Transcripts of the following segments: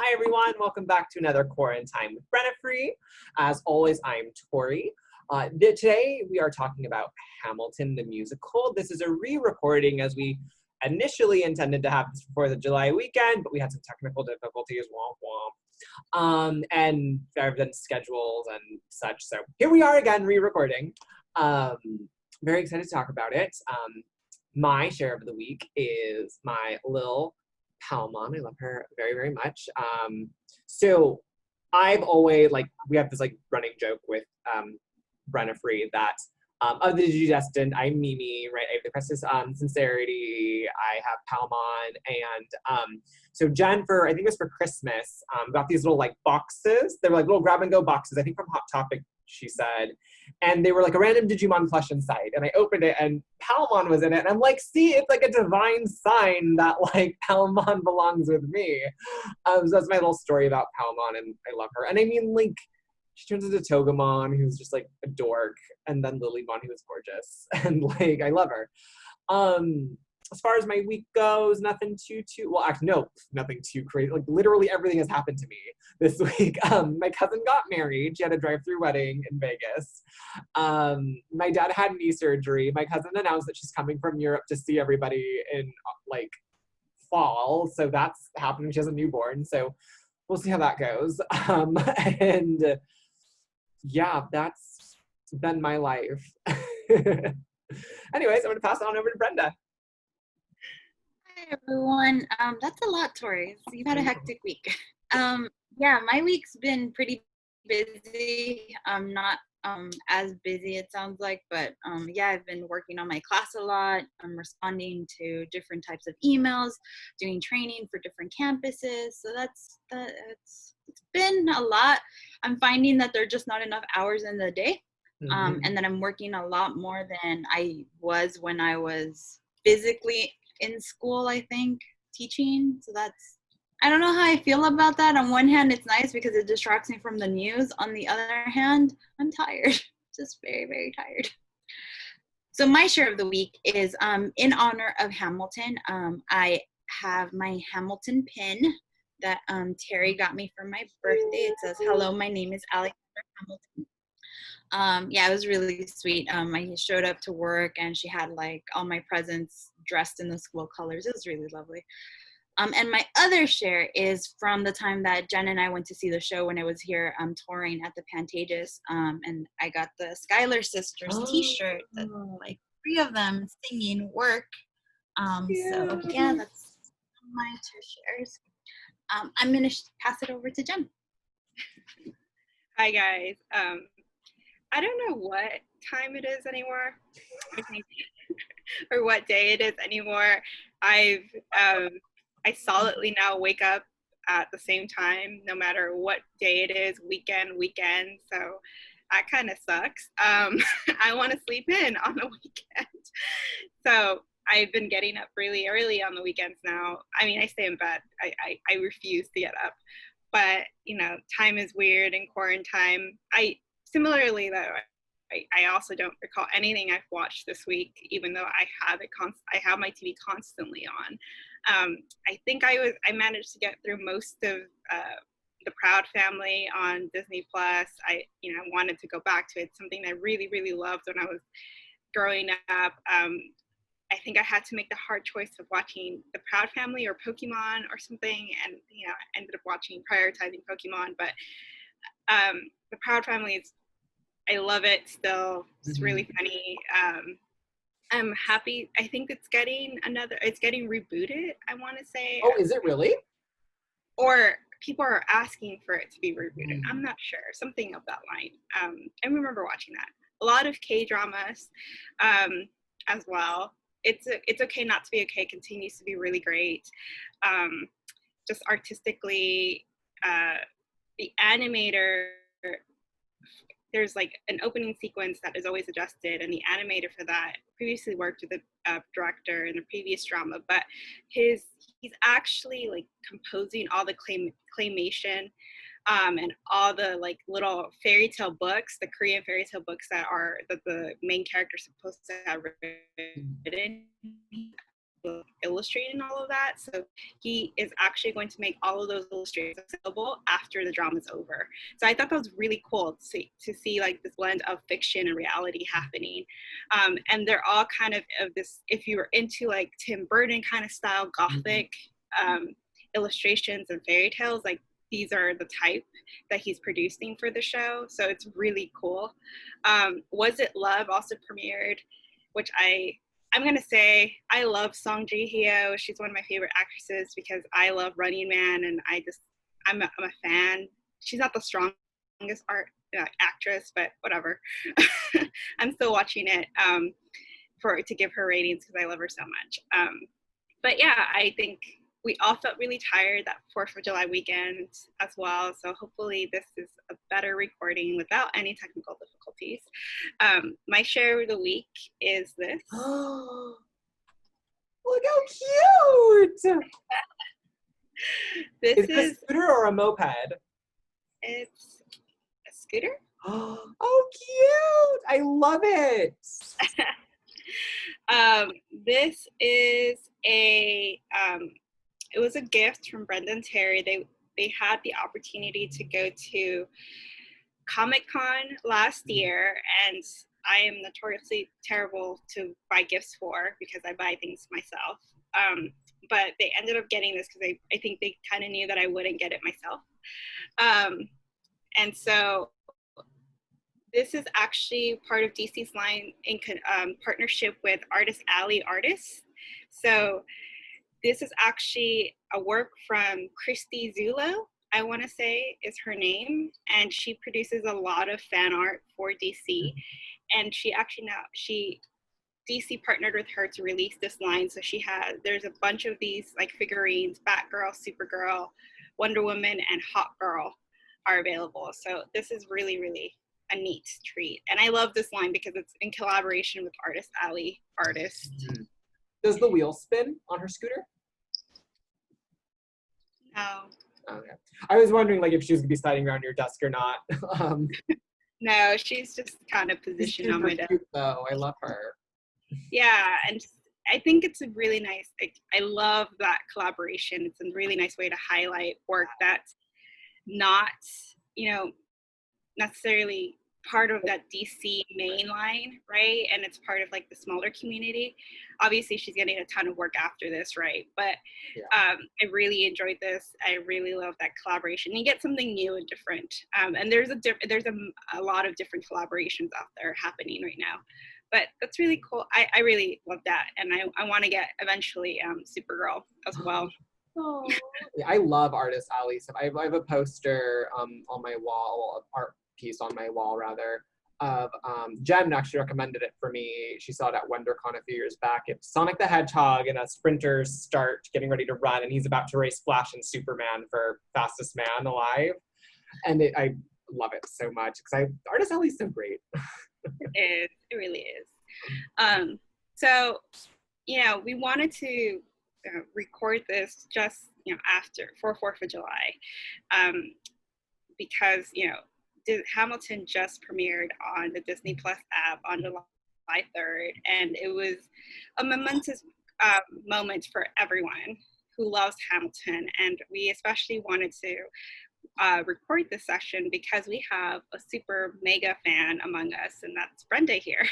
Hi everyone, welcome back to another Quarantime with Brennifry. As always, I'm Tori. Today we are talking about Hamilton the musical. This is a re-recording as we initially intended to have this before the July weekend, but we had some technical difficulties, womp womp, and then schedules and such. So here we are again, re-recording. Very excited to talk about it. My share of the week is my little Palmon. I love her very, very much. So I've always, we have this running joke with Brennifry that of the Destined, I'm Mimi, right? I have the Precious Sincerity, I have Palmon, and so Jen, I think it was for Christmas, got these little boxes. They were little grab and go boxes, I think from Hot Topic, she said. And they were a random Digimon plush inside. And I opened it and Palmon was in it. And I'm like, see, it's a divine sign that Palmon belongs with me. So that's my little story about Palmon, and I love her. And I mean, she turns into Togemon, who's just a dork, and then Lilymon, who is gorgeous. And I love her. As far as my week goes, nothing nothing too crazy. Literally everything has happened to me this week. My cousin got married. She had a drive-through wedding in Vegas. My dad had knee surgery. My cousin announced that she's coming from Europe to see everybody in fall. So that's happening. She has a newborn. So we'll see how that goes. And yeah, that's been my life. Anyways, I'm going to pass it on over to Brenda. Hi everyone. That's a lot, Tori. So you've had a hectic week. Yeah, my week's been pretty busy. Not as busy it sounds like, but yeah, I've been working on my class a lot. I'm responding to different types of emails, doing training for different campuses. So it's been a lot. I'm finding that there are just not enough hours in the day, and that I'm working a lot more than I was when I was physically in school, I think, teaching. So I don't know how I feel about that. On one hand, it's nice because it distracts me from the news. On the other hand, I'm tired, just very, very tired. So my share of the week is in honor of Hamilton. I have my Hamilton pin that Terry got me for my birthday. It says, "Hello, my name is Alexander Hamilton." Yeah, it was really sweet. I showed up to work and she had all my presents dressed in the school colors. It was really lovely. And my other share is from the time that Jen and I went to see the show when I was here touring at the Pantages. And I got the Schuyler Sisters t-shirt that 3 of them singing work. So yeah, that's my 2 shares. I'm gonna pass it over to Jen. Hi guys. I don't know what time it is anymore, or what day it is anymore. I solidly now wake up at the same time, no matter what day it is, weekend. So that kind of sucks. I want to sleep in on the weekend. So I've been getting up really early on the weekends now. I mean, I stay in bed. I refuse to get up. But, time is weird in quarantine. Similarly, though, I also don't recall anything I've watched this week, even though I have my TV constantly on. I think I managed to get through most of the Proud Family on Disney Plus. I wanted to go back to it. It's something I really, really loved when I was growing up. I think I had to make the hard choice of watching the Proud Family or Pokemon or something, and I ended up prioritizing Pokemon. But the Proud Family I love it still. It's really funny. I'm happy. I think it's getting rebooted, I want to say. Oh, is it really? Or people are asking for it to be rebooted. I'm not sure. Something of that line. I remember watching that. A lot of K-dramas as well. It's Okay Not to Be Okay continues to be really great. Just artistically, the animator, there's an opening sequence that is always adjusted, and the animator for that previously worked with the director in the previous drama, but he's actually composing all the claymation and all the little fairy tale books, the Korean fairy tale books that the main character is supposed to have written. illustrating all of that. So he is actually going to make all of those illustrations available after the drama is over. So I thought that was really cool to see like this blend of fiction and reality happening. And they're all kind of this, if you were into like Tim Burton kind of style gothic illustrations and fairy tales, like these are the type that he's producing for the show. So it's really cool. Was It Love also premiered, which I'm gonna say I love Song Ji Hyo. She's one of my favorite actresses because I love Running Man, and I'm a fan. She's not the strongest actress, but whatever. I'm still watching it to give her ratings because I love her so much. But yeah, I think we all felt really tired that 4th of July weekend as well. So hopefully this is a better recording without any technical difficulties. My share of the week is this. Look how cute! This is it a scooter or a moped? It's a scooter. Oh, cute! I love it. This is it was a gift from Brenda and Terry. They had the opportunity to go to Comic-Con last year, and I am notoriously terrible to buy gifts for because I buy things myself. But they ended up getting this because I think they kind of knew that I wouldn't get it myself. And so this is actually part of DC's line in partnership with Artist Alley Artists. So this is actually a work from Christy Zulo, I want to say is her name, and she produces a lot of fan art for DC. And she actually DC partnered with her to release this line. So there's a bunch of these like figurines, Batgirl, Supergirl, Wonder Woman, and Hawk Girl are available. So this is really, really a neat treat. And I love this line because it's in collaboration with Artist Alley Artists. Does the wheel spin on her scooter? No. Okay. I was wondering like if she was gonna be sliding around your desk or not. No, she's just kind of positioned on my desk. Cute, though. I love her. Yeah, and I think it's a really nice, I love that collaboration. It's a really nice way to highlight work that's not, necessarily part of that DC main line, right? And it's part of like the smaller community. Obviously, she's getting a ton of work after this, right? But I really enjoyed this. I really love that collaboration. You get something new and different. And there's a lot of different collaborations out there happening right now. But that's really cool. I really love that. And I want to get eventually Supergirl as well. Oh. Yeah, I love Artist Alley stuff. I have a poster on my wall, art piece on my wall rather, of Jen actually recommended it for me. She saw it at WonderCon a few years back. It's Sonic the Hedgehog and a sprinter's start getting ready to run, and he's about to race Flash and Superman for fastest man alive. And I love it so much because Artist Alley's so great. It really is. So, we wanted to record this just, after 4th of July, because, Hamilton just premiered on the Disney Plus app on July 3rd, and it was a momentous moment for everyone who loves Hamilton, and we especially wanted to record this session because we have a super mega fan among us, and that's Brenda here.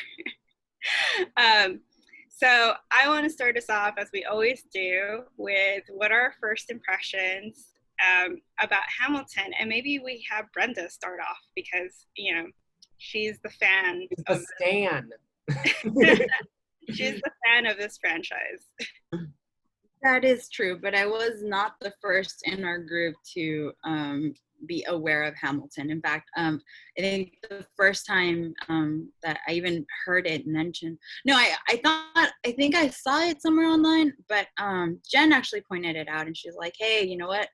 So I want to start us off, as we always do, with what are our first impressions about Hamilton, and maybe we have Brenda start off because she's the fan. She's the stan. She's the fan of this franchise. That is true, but I was not the first in our group to be aware of Hamilton. In fact, I think the first time that I even heard it mentioned, I think I saw it somewhere online, but Jen actually pointed it out, and she's like, hey, you know what?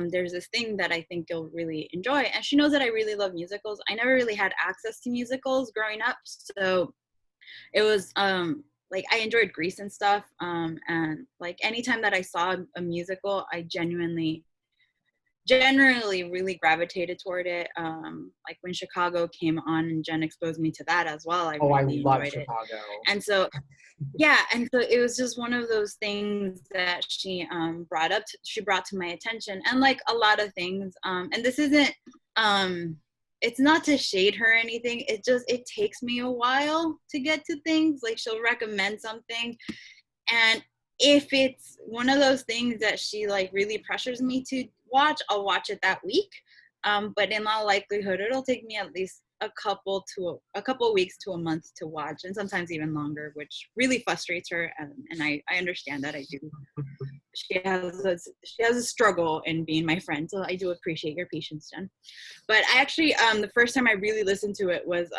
There's this thing that I think you'll really enjoy. And she knows that I really love musicals. I never really had access to musicals growing up, so it was like I enjoyed Grease and stuff, and like anytime that I saw a musical, I genuinely generally really gravitated toward it. Like when Chicago came on and Jen exposed me to that as well, I really love enjoyed Chicago. it. And so yeah, and so it was just one of those things that she brought to my attention, and like a lot of things, and this isn't it's not to shade her or anything, it takes me a while to get to things. Like she'll recommend something, and if it's one of those things that she like really pressures me to watch, I'll watch it that week. But in all likelihood, it'll take me at least a couple weeks to a month to watch, and sometimes even longer, which really frustrates her. And I understand that. I do. She has a struggle in being my friend, so I do appreciate your patience, Jen. But I actually, the first time I really listened to it was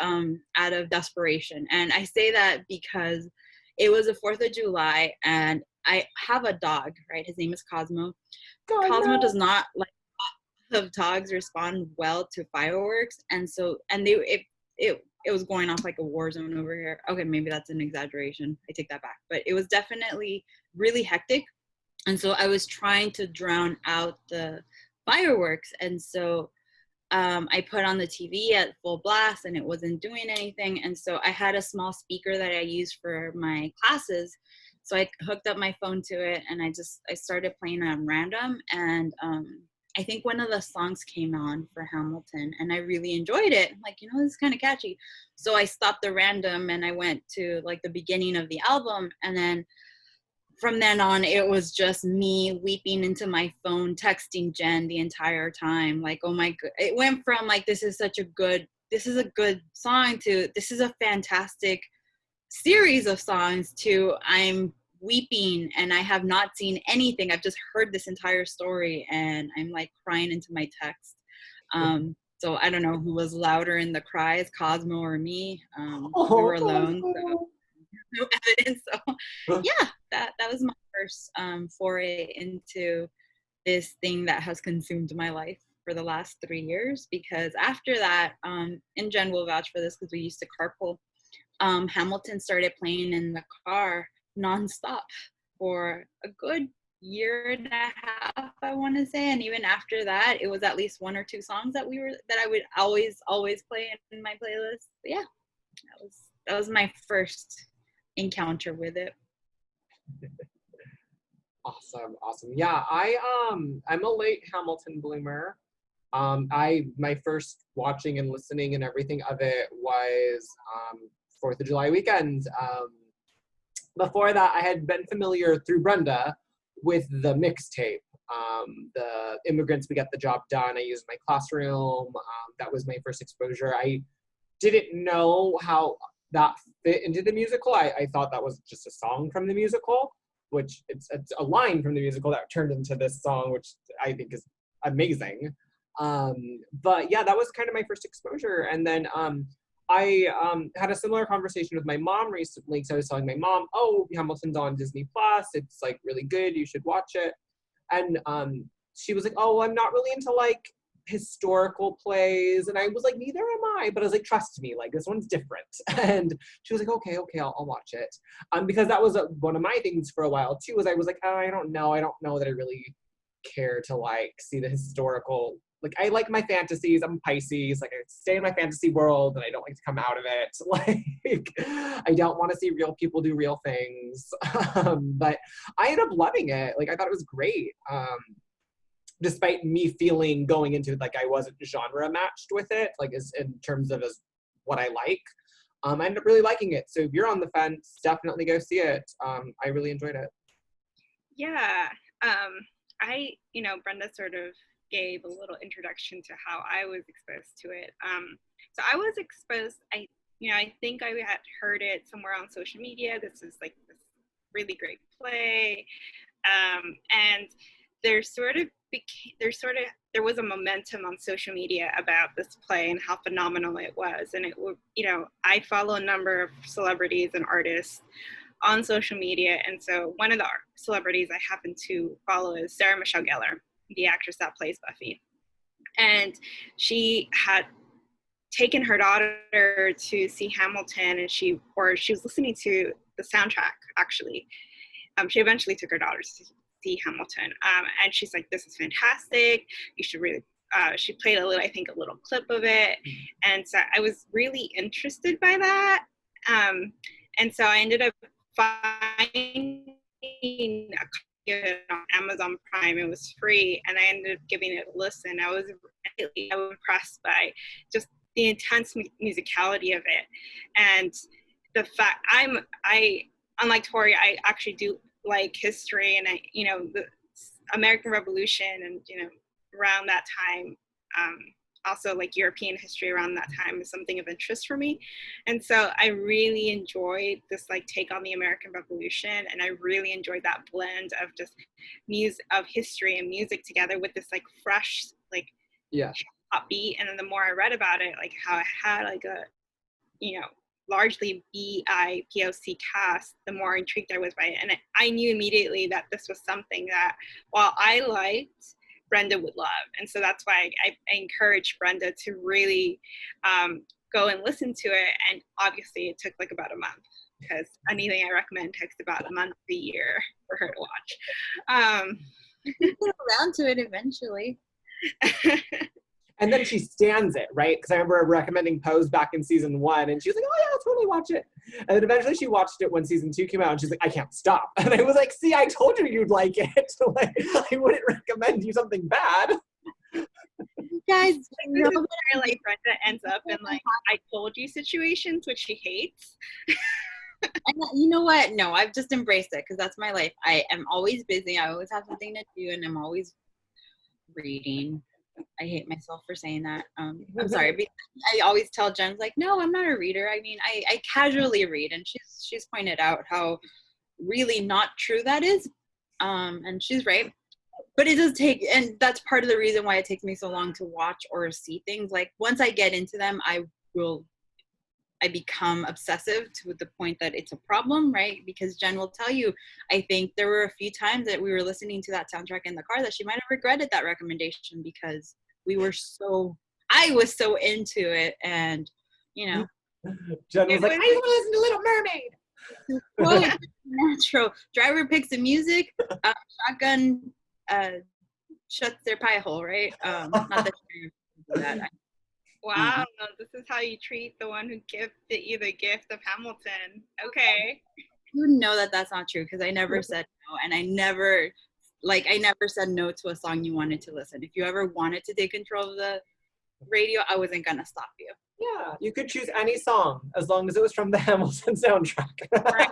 out of desperation, and I say that because it was the 4th of July, and I have a dog, right? His name is Cosmo. Cosmo does not like of dogs respond well to fireworks, and it was going off like a war zone over here. Okay, maybe that's an exaggeration. I take that back. But it was definitely really hectic, and so I was trying to drown out the fireworks, and so I put on the TV at full blast, and it wasn't doing anything. And so I had a small speaker that I used for my classes. So I hooked up my phone to it, and I started playing at random. And I think one of the songs came on for Hamilton, and I really enjoyed it. I'm like, this is kind of catchy. So I stopped the random, and I went to like the beginning of the album. And then from then on, it was just me weeping into my phone, texting Jen the entire time. Like, oh my God. It went from like, this is a good song, to this is a fantastic series of songs, to I'm weeping and I have not seen anything. I've just heard this entire story and I'm like crying into my text. So I don't know who was louder in the cries, Cosmo or me. We were alone. So no evidence. So yeah, that was my first foray into this thing that has consumed my life for the last 3 years. Because after that, and Jen will vouch for this because we used to carpool, Hamilton started playing in the car nonstop for a good year and a half, I want to say. And even after that, it was at least 1 or 2 songs that I would always play in my playlist. But yeah, that was my first encounter with it. Awesome. Yeah, I'm a late Hamilton bloomer. My first watching and listening and everything of it was 4th of July weekend. Before that, I had been familiar through Brenda with the mixtape. The Immigrants, We Get the Job Done, I used in my classroom. That was my first exposure. I didn't know how that fit into the musical. I thought that was just a song from the musical, which it's a line from the musical that turned into this song, which I think is amazing. But yeah, that was kind of my first exposure. And then I had a similar conversation with my mom recently, because I was telling my mom, oh, Hamilton's on Disney Plus. It's like really good. You should watch it. And she was like, oh, I'm not really into like historical plays. And I was like, neither am I. But I was like, trust me, like this one's different. And she was like, okay, I'll watch it. Because that was one of my things for a while too, was I was like, oh, I don't know that I really care to like see the historical. Like, I like my fantasies. I'm Pisces. Like, I stay in my fantasy world and I don't like to come out of it. Like, I don't want to see real people do real things. But I ended up loving it. Like, I thought it was great. Despite me feeling going into it, like I wasn't genre matched with it, like as in terms of as what I like. I ended up really liking it. So if you're on the fence, definitely go see it. I really enjoyed it. Yeah. Brenda sort of gave a little introduction to how I was exposed to it. So I was exposed, I think I had heard it somewhere on social media. This is like this really great play. And there was a momentum on social media about this play and how phenomenal it was. And I follow a number of celebrities and artists on social media. And so one of the celebrities I happen to follow is Sarah Michelle Gellar, the actress that plays Buffy. And she had taken her daughter to see Hamilton, and she was listening to the soundtrack, actually. She eventually took her daughter see Hamilton. And she's like, this is fantastic. You should really, she played a little clip of it. And so I was really interested by that. And so I ended up finding a copy of it on Amazon Prime. It was free, and I ended up giving it a listen. I was impressed by just the intense musicality of it, and the fact I unlike Tori, I actually do like history, and the American Revolution, and around that time, also like European history around that time is something of interest for me. And so I really enjoyed this like take on the American Revolution, and I really enjoyed that blend of just music, of history and music together with this like fresh like hip-hop beat. And then the more I read about it, like how it had like a largely BIPOC cast, the more intrigued I was by it. And I knew immediately that this was something that, while I liked, Brenda would love. And so that's why I encouraged Brenda to really go and listen to it. And obviously it took like about a month, because anything I recommend takes about a month to a year for her to watch. You get around to it eventually. And then she stands it, right? Because I remember recommending Pose back in season 1, and she was like, oh yeah, I'll totally watch it. And then eventually she watched it when season 2 came out, and she's like, I can't stop. And I was like, see, I told you you'd like it. Like, I wouldn't recommend you something bad. You guys, this is where like Brenda ends up in like I told you situations, which she hates. And you know what? No, I've just embraced it, because that's my life. I am always busy. I always have something to do, and I'm always reading. I hate myself for saying that. I'm sorry. But I always tell Jen, like, no, I'm not a reader. I mean, I casually read, and she's pointed out how really not true that is. And she's right. But it does take, and that's part of the reason why it takes me so long to watch or see things. Like, once I get into them, I become obsessive to the point that it's a problem, right? Because Jen will tell you, I think there were a few times that we were listening to that soundtrack in the car that she might have regretted that recommendation, because I was so into it. And, Jen was like, I just want to listen to Little Mermaid. Natural. Driver picks the music, shotgun shuts their pie hole, right? Not that you do that. Wow, this is how you treat the one who gifted you the gift of Hamilton. Okay. You know that that's not true, because I never said no, and I never said no to a song you wanted to listen. If you ever wanted to take control of the radio, I wasn't gonna stop you. Yeah, you could choose any song as long as it was from the Hamilton soundtrack. Right.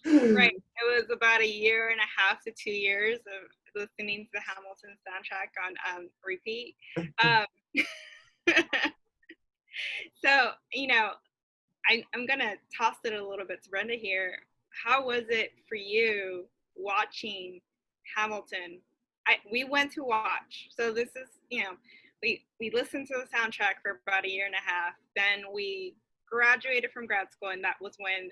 It was about 1.5 years to 2 years of listening to the Hamilton soundtrack on repeat. So, I'm gonna toss it a little bit to Brenda here. How was it for you watching Hamilton? We went to watch. So this is, we listened to the soundtrack for about 1.5 years. Then we graduated from grad school, and that was when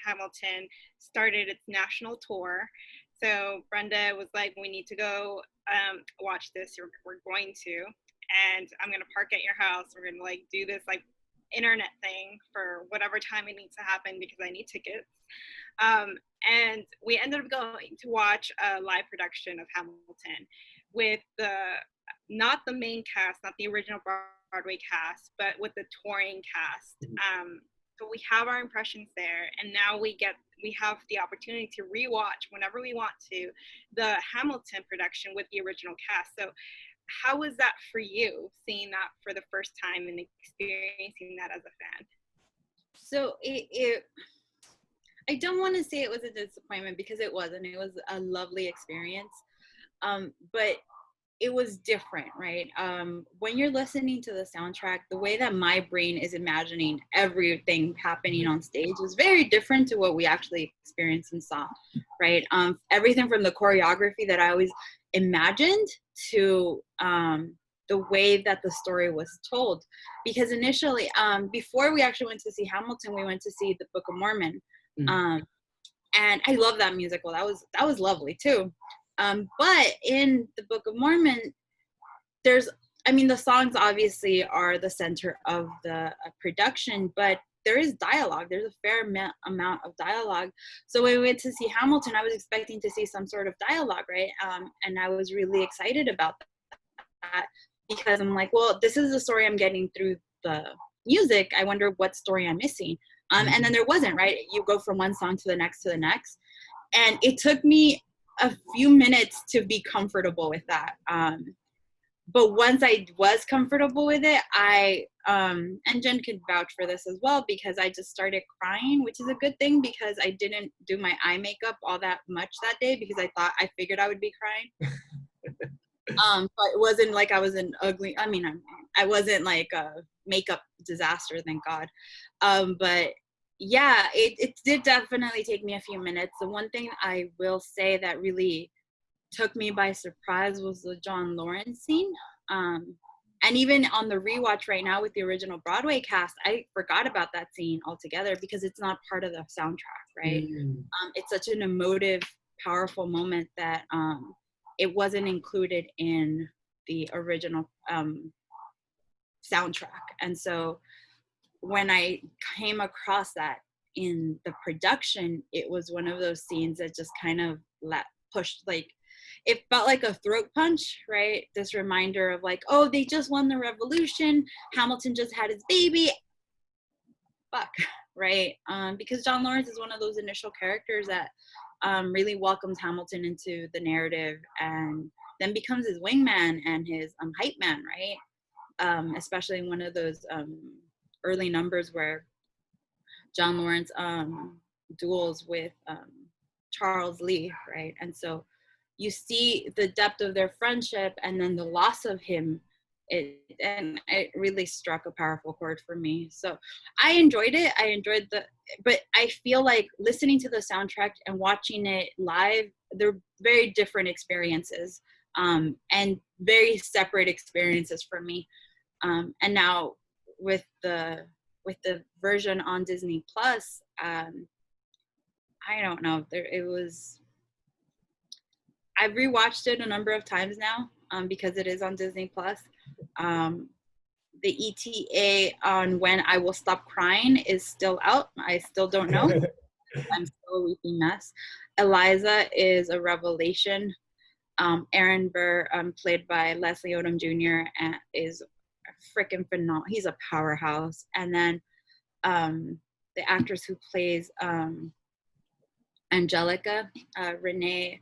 Hamilton started its national tour. So Brenda was like, we need to go watch this. We're going to, and I'm gonna park at your house. We're gonna like do this like internet thing for whatever time it needs to happen, because I need tickets. And we ended up going to watch a live production of Hamilton with not the main cast, not the original Broadway cast, but with the touring cast. So we have our impressions there, and now we have the opportunity to rewatch whenever we want to the Hamilton production with the original cast. So how was that for you, seeing that for the first time and experiencing that as a fan? So I don't want to say it was a disappointment, because it wasn't. It was a lovely experience. But it was different, right? When you're listening to the soundtrack, the way that my brain is imagining everything happening on stage was very different to what we actually experienced and saw, right? Everything from the choreography that I always imagined to the way that the story was told. Because initially, before we actually went to see Hamilton, we went to see the Book of Mormon. And I love that musical. That was lovely too. But in the Book of Mormon, the songs obviously are the center of the production, but there is dialogue. There's a fair amount of dialogue. So when we went to see Hamilton, I was expecting to see some sort of dialogue, right? And I was really excited about that because I'm like, well, this is the story I'm getting through the music. I wonder what story I'm missing. And then there wasn't, right? You go from one song to the next to the next. And it took me a few minutes to be comfortable with that. But once I was comfortable with it, and Jen could vouch for this as well, because I just started crying, which is a good thing because I didn't do my eye makeup all that much that day because I figured I would be crying. But it wasn't like I was an ugly, I wasn't like a makeup disaster, thank God. But yeah, it did definitely take me a few minutes. The one thing I will say that really took me by surprise was the John Lawrence scene. And even on the rewatch right now with the original Broadway cast, I forgot about that scene altogether because it's not part of the soundtrack, right? It's such an emotive, powerful moment that it wasn't included in the original soundtrack. And so when I came across that in the production, it was one of those scenes that just kind of pushed, like, it felt like a throat punch, right? This reminder of like, oh, they just won the revolution. Hamilton just had his baby. Fuck, right? Because John Lawrence is one of those initial characters that really welcomes Hamilton into the narrative and then becomes his wingman and his hype man, right? Especially in one of those early numbers where John Lawrence duels with Charles Lee, right? And so you see the depth of their friendship and then the loss of him. And it really struck a powerful chord for me. So I enjoyed it. But I feel like listening to the soundtrack and watching it live, they're very different experiences, and very separate experiences for me. And now with the version on Disney Plus, I don't know. I've rewatched it a number of times now because it is on Disney Plus. The ETA on when I will stop crying is still out. I still don't know. I'm still a weeping mess. Eliza is a revelation. Aaron Burr, played by Leslie Odom Jr., is freaking phenomenal. He's a powerhouse. And then the actress who plays Angelica, Renee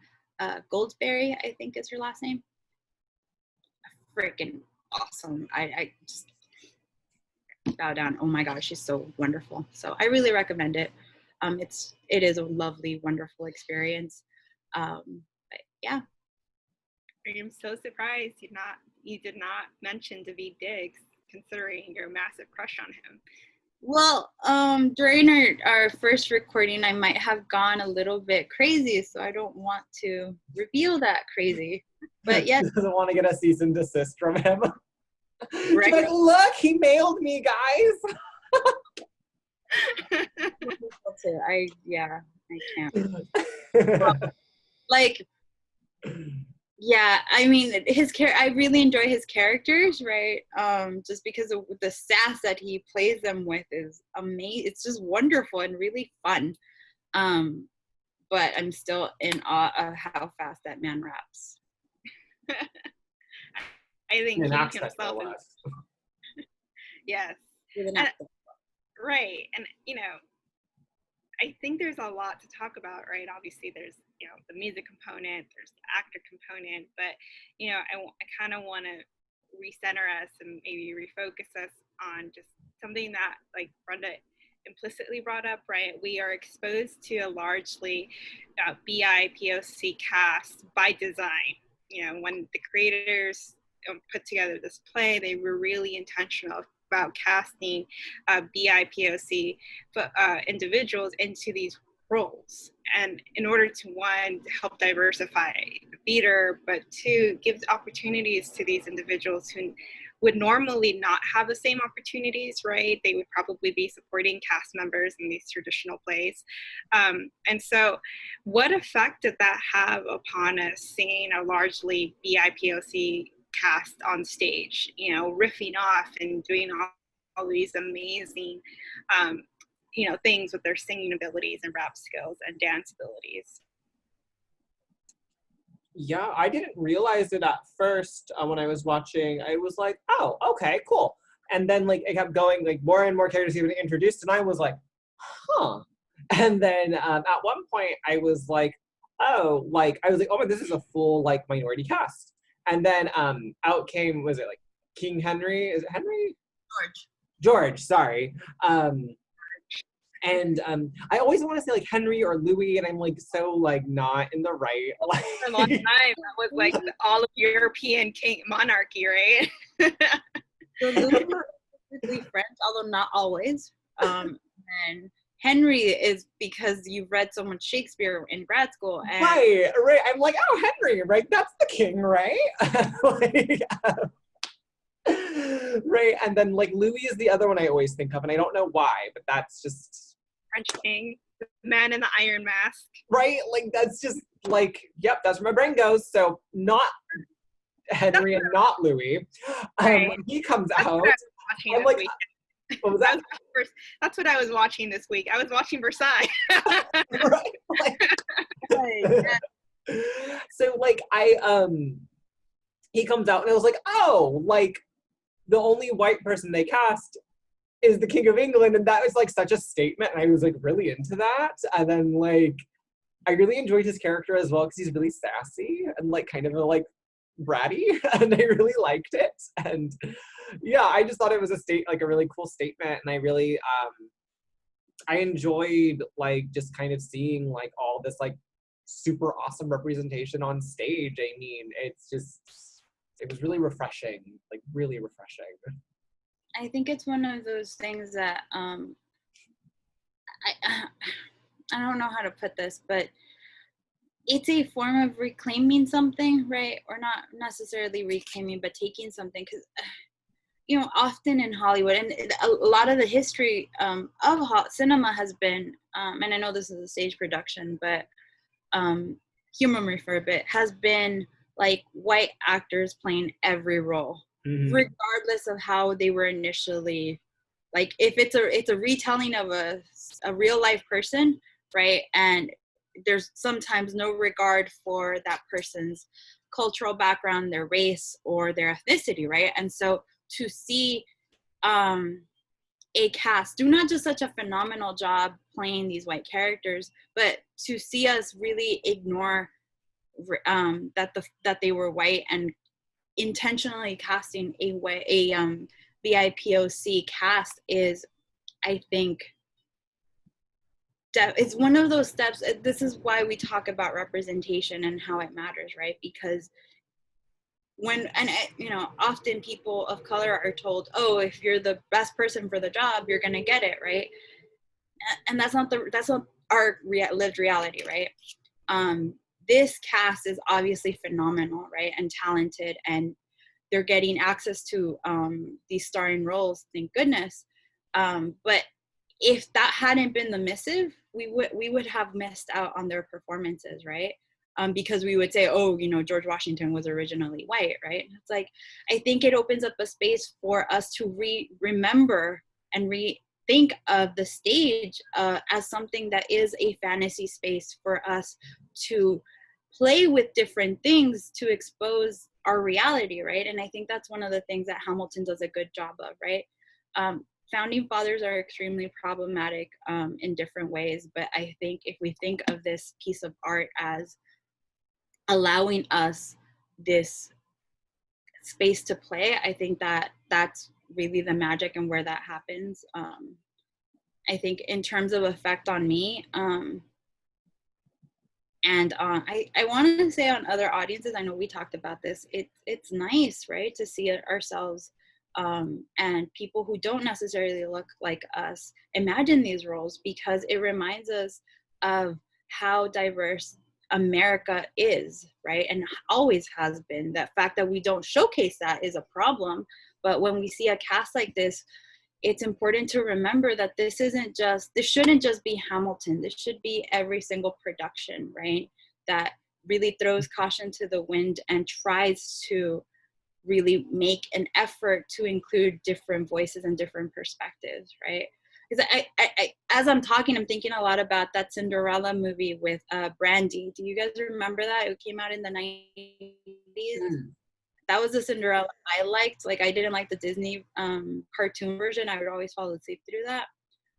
Goldsberry, I think is her last name. Freaking awesome. I just bow down. Oh my gosh, she's so wonderful. So I really recommend it. It is a lovely, wonderful experience. But yeah. I am so surprised you did not mention Daveed Diggs, considering your massive crush on him. Well, during our first recording, I might have gone a little bit crazy, so I don't want to reveal that crazy. But yes. Doesn't want to get a cease and desist from him. Right. Like, look, he mailed me, guys. I can't. Like, yeah, I mean, I really enjoy his characters, right? Just because of the sass that he plays them with is amazing. It's just wonderful and really fun. But I'm still in awe of how fast that man raps. I think he himself is. Yes. Right. And, I think there's a lot to talk about, right? Obviously, there's, the music component, there's the actor component, but, I kind of want to recenter us and maybe refocus us on just something that, like Brenda implicitly brought up, right? We are exposed to a largely BIPOC cast by design. When the creators put together this play, they were really intentional about casting BIPOC individuals into these roles. And in order to, one, help diversify the theater, but two, give opportunities to these individuals who would normally not have the same opportunities, right? They would probably be supporting cast members in these traditional plays. And so what effect did that have upon us seeing a largely BIPOC cast on stage, riffing off and doing all these amazing things with their singing abilities and rap skills and dance abilities. Yeah, I didn't realize it at first when I was watching. I was like, oh, okay, cool. And then like it kept going, like more and more characters even introduced, and I was like, huh. And then at one point I was like, oh, my, this is a full like minority cast. And then out came, was it like King Henry? Is it Henry? George, sorry. And I always want to say like Henry or Louis, and I'm like so like not in the right. Like, For a long time, that was like all of European king monarchy, right? So Louis was specifically French, although not always. And Henry is because you've read so much Shakespeare in grad school. And right. I'm like, oh, Henry, right? That's the king, right? Like, right. And then like Louis is the other one I always think of, and I don't know why, but that's just French king, the man in the iron mask. right. Like that's just like, yep, that's where my brain goes. So not Henry and not Louis. Right. He comes That's out. what I was watching I'm this like, weekend. what was that? That's what I was watching this week. I was watching Versailles. Right. Like, so like he comes out and I was like, oh, like the only white person they cast is the King of England, and that was like such a statement, and I was like really into that. And then like I really enjoyed his character as well because he's really sassy and like kind of like bratty, and I really liked it. And yeah, I just thought it was a really cool statement, and I really I enjoyed like just kind of seeing like all this like super awesome representation on stage. I mean, it was really refreshing, like really refreshing. I think it's one of those things that I don't know how to put this, but it's a form of reclaiming something, right? Or not necessarily reclaiming, but taking something, because often in Hollywood, and a lot of the history of cinema has been, and I know this is a stage production, but humor me for a bit, has been like white actors playing every role, regardless of how they were initially, like if it's a retelling of a real life person, right? And there's sometimes no regard for that person's cultural background, their race, or their ethnicity, right? And so to see a cast do not just such a phenomenal job playing these white characters, but to see us really ignore that they were white and intentionally casting a BIPOC cast is, I think, it's one of those steps. This is why we talk about representation and how it matters, right? Because often people of color are told, oh, if you're the best person for the job, you're gonna get it, right? And that's not our lived reality, right? This cast is obviously phenomenal, right, and talented, and they're getting access to these starring roles, thank goodness. But if that hadn't been the missive, we would have missed out on their performances, right? Because we would say, oh, George Washington was originally white, right? It's like, I think it opens up a space for us to remember and rethink of the stage as something that is a fantasy space for us to play with different things to expose our reality, right? And I think that's one of the things that Hamilton does a good job of, right? Founding fathers are extremely problematic in different ways, but I think if we think of this piece of art as allowing us this space to play, I think that that's really the magic and where that happens. I think in terms of effect on me, and I want to say on other audiences, I know we talked about this, it's nice, right, to see it ourselves and people who don't necessarily look like us imagine these roles, because it reminds us of how diverse America is, right? And always has been. That fact that we don't showcase that is a problem. But when we see a cast like this, it's important to remember that this shouldn't just be Hamilton. This should be every single production, right? That really throws caution to the wind and tries to really make an effort to include different voices and different perspectives, right? because I, as I'm talking, I'm thinking a lot about that Cinderella movie with Brandy. Do you guys remember that? It came out in the 90s. That was the Cinderella I liked. Like, I didn't like the Disney cartoon version. I would always fall asleep through that.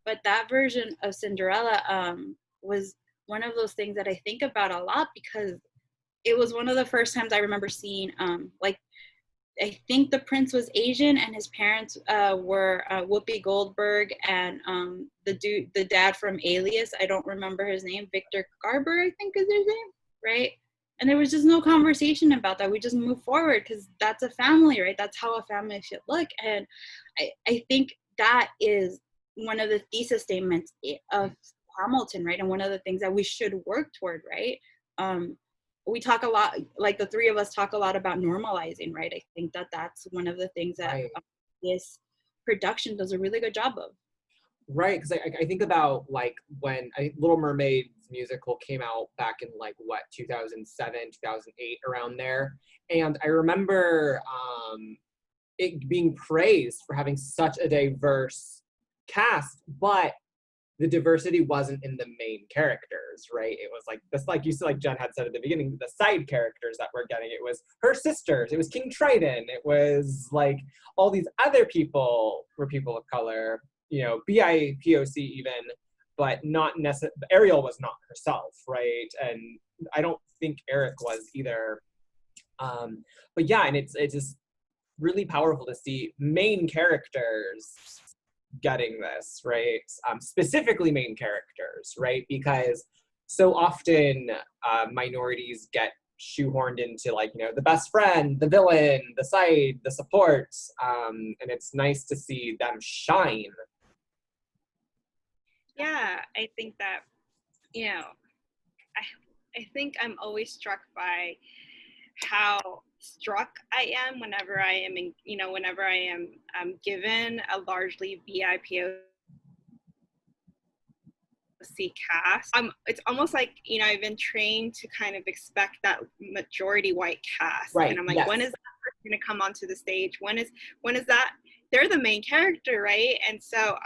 But that version of Cinderella was one of those things that I think about a lot, because it was one of the first times I remember seeing like, I think the prince was Asian and his parents were Whoopi Goldberg and the dad from Alias. I don't remember his name. Victor Garber, I think is his name, right? And there was just no conversation about that. We just moved forward because that's a family, right? That's how a family should look. And I think that is one of the thesis statements of Hamilton, right? And one of the things that we should work toward, right? We talk a lot, like the three of us talk a lot about normalizing, right? I think that that's one of the things that this production does a really good job of. Right, because I think about like when Little Mermaid's musical came out back in like what, 2007, 2008, around there. And I remember it being praised for having such a diverse cast, but the diversity wasn't in the main characters, right? It was like this, like you said, like Jen had said at the beginning, the side characters that we're getting. It was her sisters, it was King Triton, it was like all these other people were people of color, you know, BIPOC even, but not necessarily, Ariel was not herself, right? And I don't think Eric was either. But yeah, and it's just really powerful to see main characters getting this, right? Specifically main characters, right? Because so often minorities get shoehorned into, like, you know, the best friend, the villain, the side, the support, and it's nice to see them shine. Yeah, I think that, you know, I think I'm always struck by how struck I am whenever I am in, you know, whenever I am given a largely BIPOC cast. It's almost like, you know, I've been trained to kind of expect that majority white cast, right? And I'm like, yes. When is that person going to come onto the stage? When is that? They're the main character, right? And so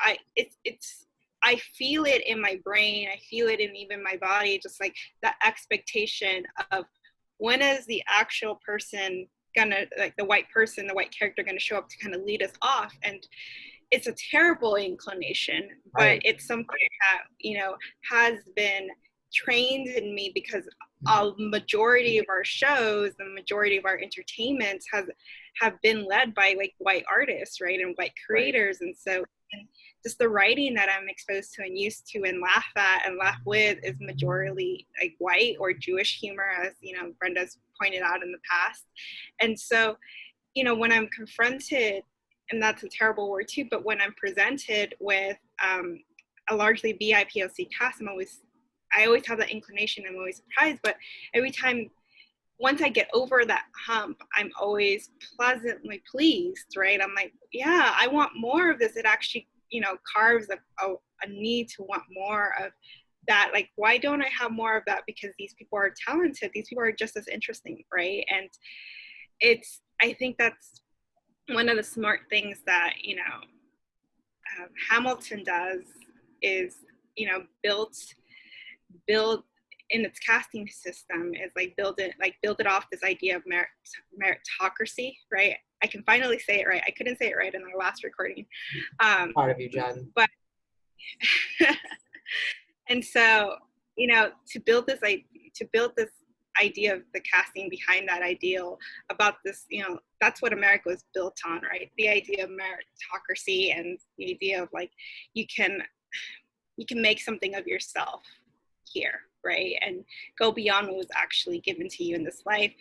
I feel it in my brain. I feel it in even my body, just like that expectation of when is the actual person gonna, like the white person, the white character, gonna show up to kind of lead us off. And it's a terrible inclination, but right. It's something that, you know, has been trained in me because a majority of our shows, the majority of our entertainments have been led by like white artists, right, and white creators. Right. And so just the writing that I'm exposed to and used to and laugh at and laugh with is majorly like white or Jewish humor, as, you know, Brenda's pointed out in the past. And so, you know, when I'm confronted, and that's a terrible word too, but when I'm presented with a largely BIPOC cast, I always have that inclination. I'm always surprised, but every time, once I get over that hump, I'm always pleasantly pleased, right? I'm like, yeah, I want more of this. It actually, you know, carves a need to want more of that. Like, why don't I have more of that? Because these people are talented. These people are just as interesting, right? And I think that's one of the smart things that, you know, Hamilton does is, you know, build in its casting system is like build it off this idea of meritocracy, right? I can finally say it right. I couldn't say it right in our last recording. Proud of you, Jen. But and so, you know, to build this idea of the casting behind that ideal about this, you know, that's what America was built on, right? The idea of meritocracy and the idea of like you can make something of yourself here, right? And go beyond what was actually given to you in this life.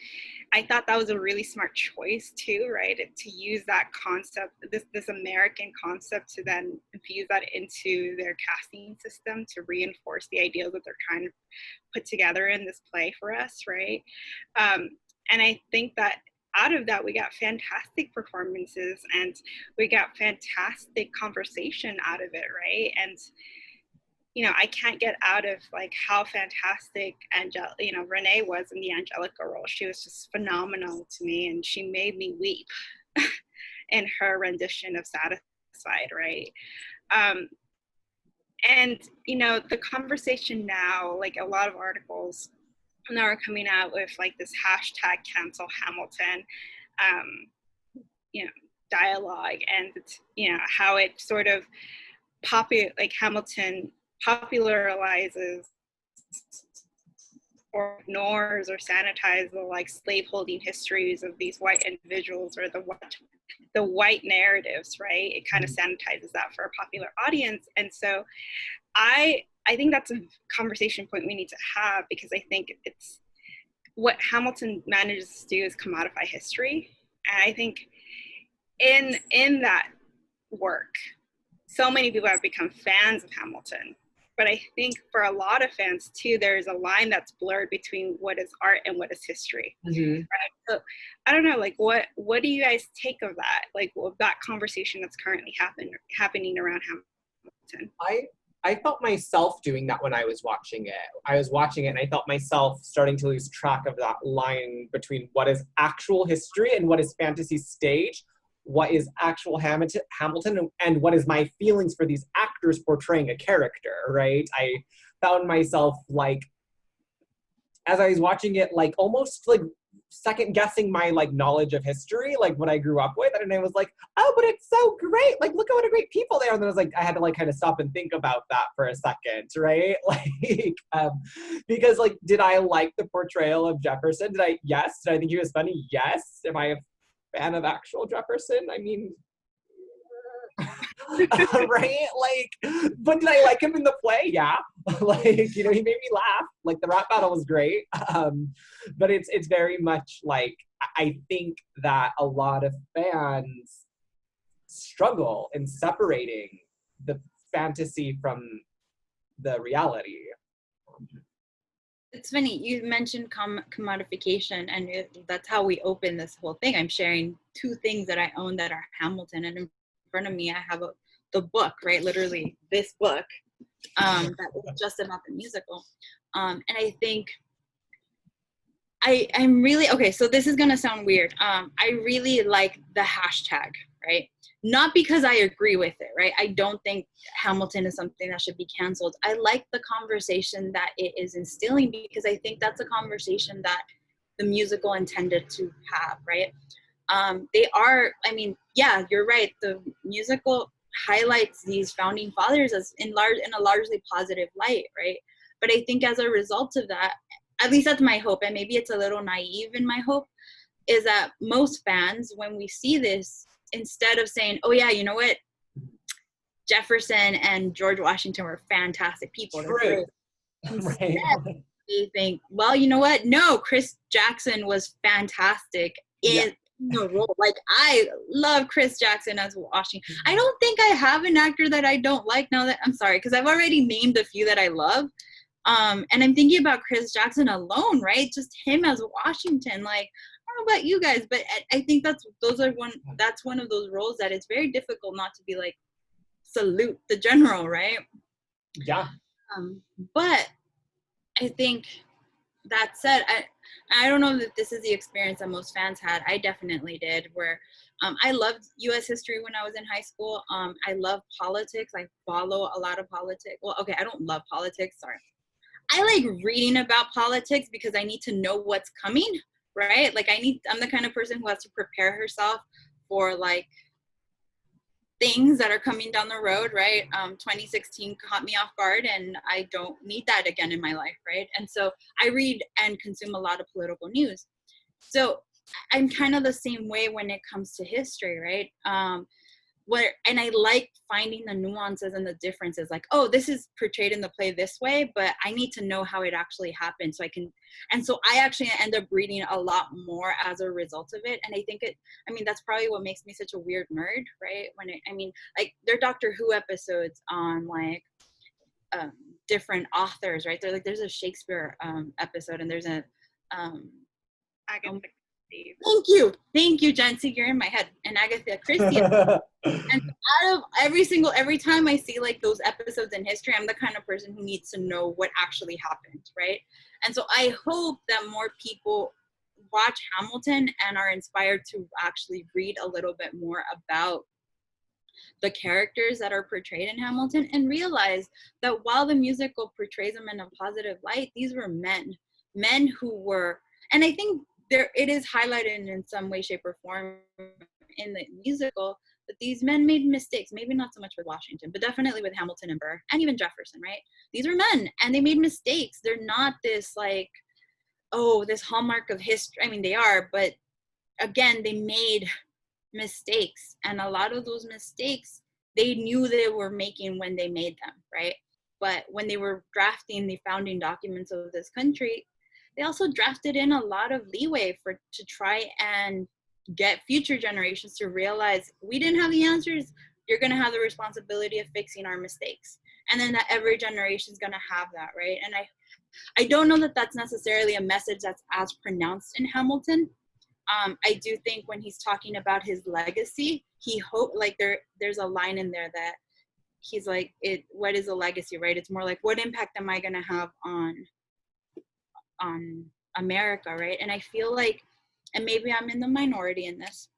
I thought that was a really smart choice too, right? To use that concept, this American concept, to then infuse that into their casting system to reinforce the ideals that they're trying to put together in this play for us, right? And I think that out of that, we got fantastic performances and we got fantastic conversation out of it, right? And you know, I can't get out of like how fantastic Renee was in the Angelica role. She was just phenomenal to me, and she made me weep in her rendition of Satisfied, right? And, you know, the conversation now, like a lot of articles now are coming out with like this hashtag cancel Hamilton, you know, dialogue, and, you know, how it sort of like Hamilton popularizes or ignores or sanitizes the like slaveholding histories of these white individuals, or the white narratives, right? It kind of sanitizes that for a popular audience. And so I think that's a conversation point we need to have, because I think it's what Hamilton manages to do is commodify history. And I think in that work, so many people have become fans of Hamilton. But I think for a lot of fans too, there's a line that's blurred between what is art and what is history. Right? So I don't know, like what do you guys take of that? Like that conversation that's currently happening around Hamilton? I felt myself doing that when I was watching it. I was watching it and I felt myself starting to lose track of that line between what is actual history and what is fantasy stage, what is actual Hamilton, and what is my feelings for these actors portraying a character, right? I found myself like, as I was watching it, like almost like second guessing my like knowledge of history, like what I grew up with. And I was like, oh, but it's so great. Like, look at what a great people they are. And then I was like, I had to like kind of stop and think about that for a second, right? Like, because like, did I like the portrayal of Jefferson? Yes. Did I think he was funny? Yes. Am I a fan of actual Jefferson? I mean, right? Like, but did I like him in the play? Yeah. Like, you know, he made me laugh. Like the rap battle was great. But it's very much like, I think that a lot of fans struggle in separating the fantasy from the reality. It's funny, you mentioned commodification, and that's how we open this whole thing. I'm sharing two things that I own that are Hamilton, and in front of me I have the book, right? Literally this book that is just about the musical. And I think I'm really, okay, so this is gonna sound weird. I really like the hashtag, right? Not because I agree with it, right? I don't think Hamilton is something that should be canceled. I like the conversation that it is instilling, because I think that's a conversation that the musical intended to have, right? They are, I mean, yeah, you're right. The musical highlights these founding fathers as in a largely positive light, right? But I think as a result of that, at least that's my hope, and maybe it's a little naive in my hope, is that most fans, when we see this, instead of saying, oh yeah, you know what, Jefferson and George Washington were fantastic people. True. Instead, they think, well, you know what, no, Chris Jackson was fantastic in the role. Like, I love Chris Jackson as Washington. I don't think I have an actor that I don't like now that, I'm sorry, because I've already named a few that I love. And I'm thinking about Chris Jackson alone, right? Just him as Washington. Like, I don't know about you guys, but I think that's one of those roles that it's very difficult not to be like, salute the general, right? Yeah. But I think that said, I don't know that this is the experience that most fans had. I definitely did, where I loved U.S. history when I was in high school. I love politics. I follow a lot of politics. Well, okay, I don't love politics, sorry. I like reading about politics because I need to know what's coming, right? Like I'm the kind of person who has to prepare herself for like things that are coming down the road, right? 2016 caught me off guard, and I don't need that again in my life, right? And so I read and consume a lot of political news. So I'm kind of the same way when it comes to history, right? And I like finding the nuances and the differences, like, oh, this is portrayed in the play this way, but I need to know how it actually happened so I can, and so I actually end up reading a lot more as a result of it. And I think that's probably what makes me such a weird nerd, right? Like there are Doctor Who episodes on like different authors, right? There's a Shakespeare episode, and there's a Agatha. Thank you, Jen. See, you're in my head. And Agatha Christie. And every time I see like those episodes in history, I'm the kind of person who needs to know what actually happened, right? And so I hope that more people watch Hamilton and are inspired to actually read a little bit more about the characters that are portrayed in Hamilton and realize that while the musical portrays them in a positive light, these were men who were, and I think there it is highlighted in some way, shape, or form in the musical that these men made mistakes. Maybe not so much with Washington, but definitely with Hamilton and Burr, and even Jefferson, right? These were men, and they made mistakes. They're not this like, oh, this hallmark of history. I mean, they are, but again, they made mistakes, and a lot of those mistakes they knew they were making when they made them, right? But when they were drafting the founding documents of this country, they also drafted in a lot of leeway to try and get future generations to realize we didn't have the answers. You're going to have the responsibility of fixing our mistakes, and then that every generation is going to have that, right? And I don't know that that's necessarily a message that's as pronounced in Hamilton. I do think when he's talking about his legacy, he like there's a line in there that he's like, what is a legacy, right? It's more like, what impact am I going to have on America, right? And I feel like, and maybe I'm in the minority in this,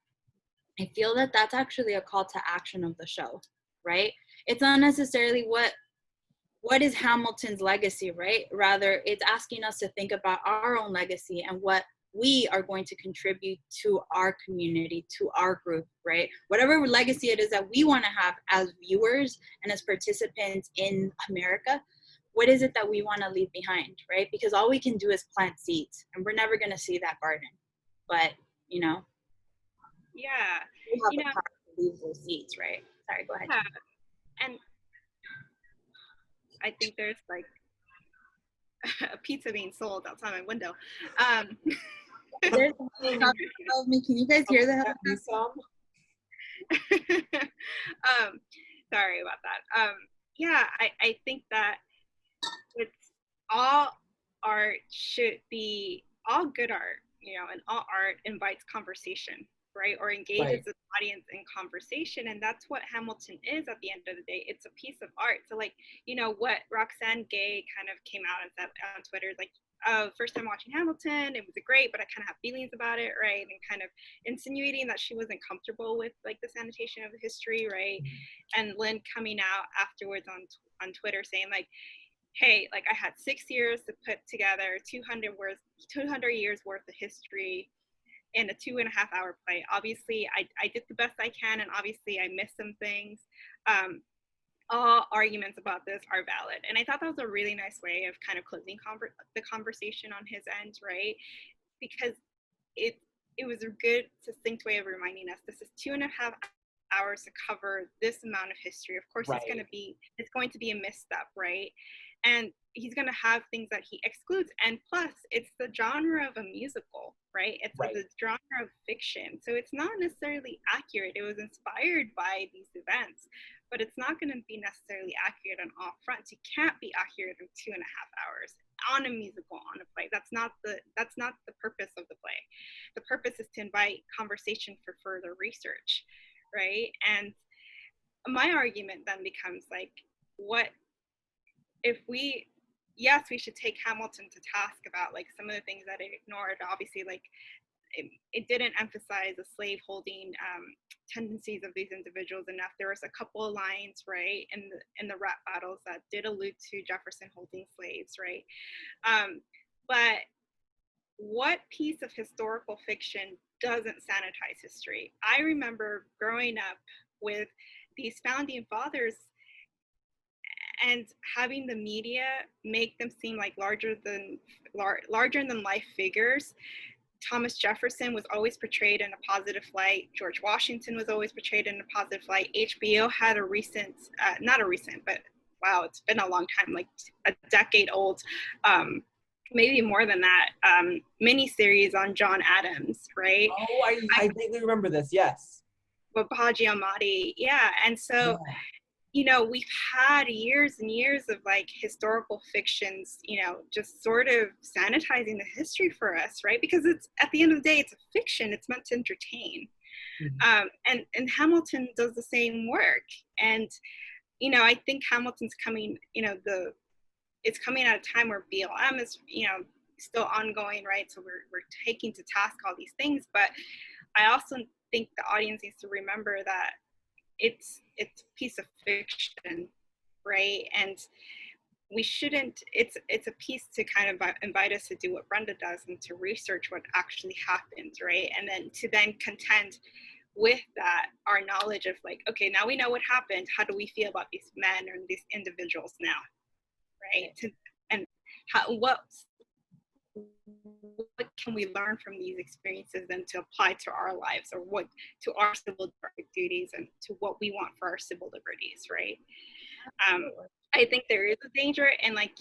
I feel that that's actually a call to action of the show, right? It's not necessarily what is Hamilton's legacy, right? Rather, it's asking us to think about our own legacy and what we are going to contribute to our community, to our group, right? Whatever legacy it is that we want to have as viewers and as participants in America, what is it that we want to leave behind, right? Because all we can do is plant seeds, and we're never going to see that garden. But, Yeah. we have the power to leave those seeds, right? Sorry, go ahead. Yeah. And I think there's like a pizza being sold outside my window. There's something above me. Can you guys hear that? Sorry about that. Yeah, I think that it's all art should be all good art, and all art invites conversation, right? Or engages the audience in conversation. And that's what Hamilton is at the end of the day. It's a piece of art. So like, what Roxane Gay kind of came out and said on Twitter, like, first time watching Hamilton, it was great, but I kind of have feelings about it, right? And kind of insinuating that she wasn't comfortable with like the sanitation of the history, right? And Lynn coming out afterwards on Twitter saying like, hey, like I had 6 years to put together 200 years worth of history in a 2.5 hour play. Obviously, I did the best I can, and obviously I missed some things. All arguments about this are valid. And I thought that was a really nice way of kind of closing the conversation on his end, right? Because it was a good, succinct way of reminding us this is 2.5 hours to cover this amount of history. Of course, it's going to be a misstep, right? And he's going to have things that he excludes. And plus, it's the genre of a musical, right? It's the genre of fiction. So it's not necessarily accurate. It was inspired by these events, but it's not going to be necessarily accurate on all fronts. You can't be accurate in 2.5 hours on a musical, on a play. That's not the purpose of the play. The purpose is to invite conversation for further research, right? And my argument then becomes like, what if we should take Hamilton to task about like some of the things that it ignored. Obviously, like it didn't emphasize the slave holding tendencies of these individuals enough. There was a couple of lines, right, in the rap battles that did allude to Jefferson holding slaves, right? But what piece of historical fiction doesn't sanitize history? I remember growing up with these founding fathers and having the media make them seem like larger than life figures. Thomas Jefferson was always portrayed in a positive light. George Washington was always portrayed in a positive light. HBO had a recent, not a recent, but wow, it's been a long time, like a decade old, maybe more than that, miniseries on John Adams, right? Oh, I vaguely remember this, yes. With Haji Ahmadi, yeah. And so, we've had years and years of like historical fictions, just sort of sanitizing the history for us, right? Because it's, at the end of the day, it's a fiction. It's meant to entertain. And Hamilton does the same work. And, I think Hamilton's coming, it's coming at a time where BLM is, still ongoing, right? So we're taking to task all these things. But I also think the audience needs to remember that it's a piece of fiction, right? And we shouldn't, it's a piece to kind of invite us to do what Brenda does and to research what actually happened, right? And then to then contend with that our knowledge of like, okay, now we know what happened, how do we feel about these men or these individuals now, right? And what can we learn from these experiences and to apply to our lives, or what to our civil duties and to what we want for our civil liberties, right? I think there is a danger in like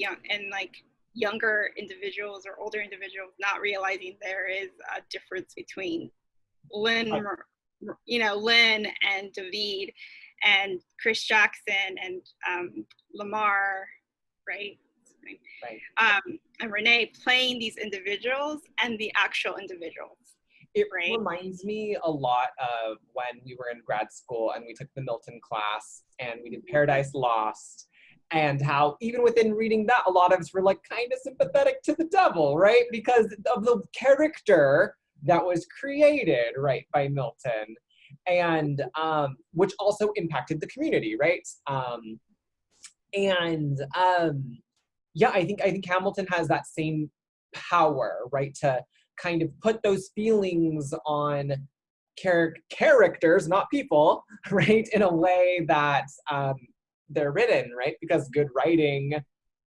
younger individuals or older individuals not realizing there is a difference between Lynn and David and Chris Jackson and Lamar, right? Right. And Renee playing these individuals and the actual individuals. It right? reminds me a lot of when we were in grad school and we took the Milton class and we did Paradise Lost, and how even within reading that, a lot of us were like kind of sympathetic to the devil, right? Because of the character that was created, right, by Milton, and which also impacted the community, right? Yeah, I think Hamilton has that same power, right, to kind of put those feelings on characters, not people, right, in a way that they're written, right, because good writing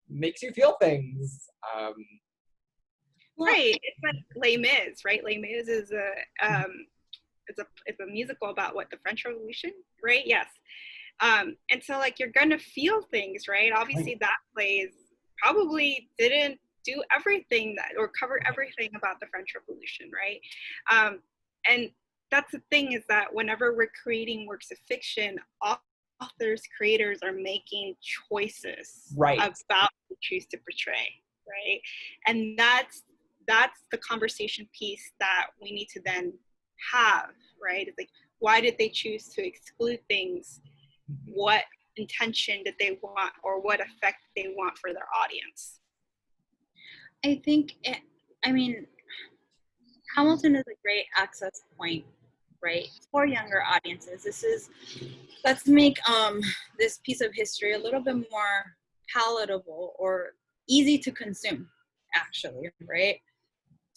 makes you feel things. Right, it's like Les Mis, right? Les Mis is it's a musical about what, the French Revolution, right? Yes. And so like you're gonna feel things, right? Obviously that plays probably didn't do everything that or cover everything about the French Revolution, right? And that's the thing, is that whenever we're creating works of fiction, authors, creators are making choices about what they choose to portray, right? And that's the conversation piece that we need to then have, right? It's like, why did they choose to exclude things? What intention did they want, or what effect they want for their audience? I think, Hamilton is a great access point, right, for younger audiences. Let's make this piece of history a little bit more palatable or easy to consume, actually, right,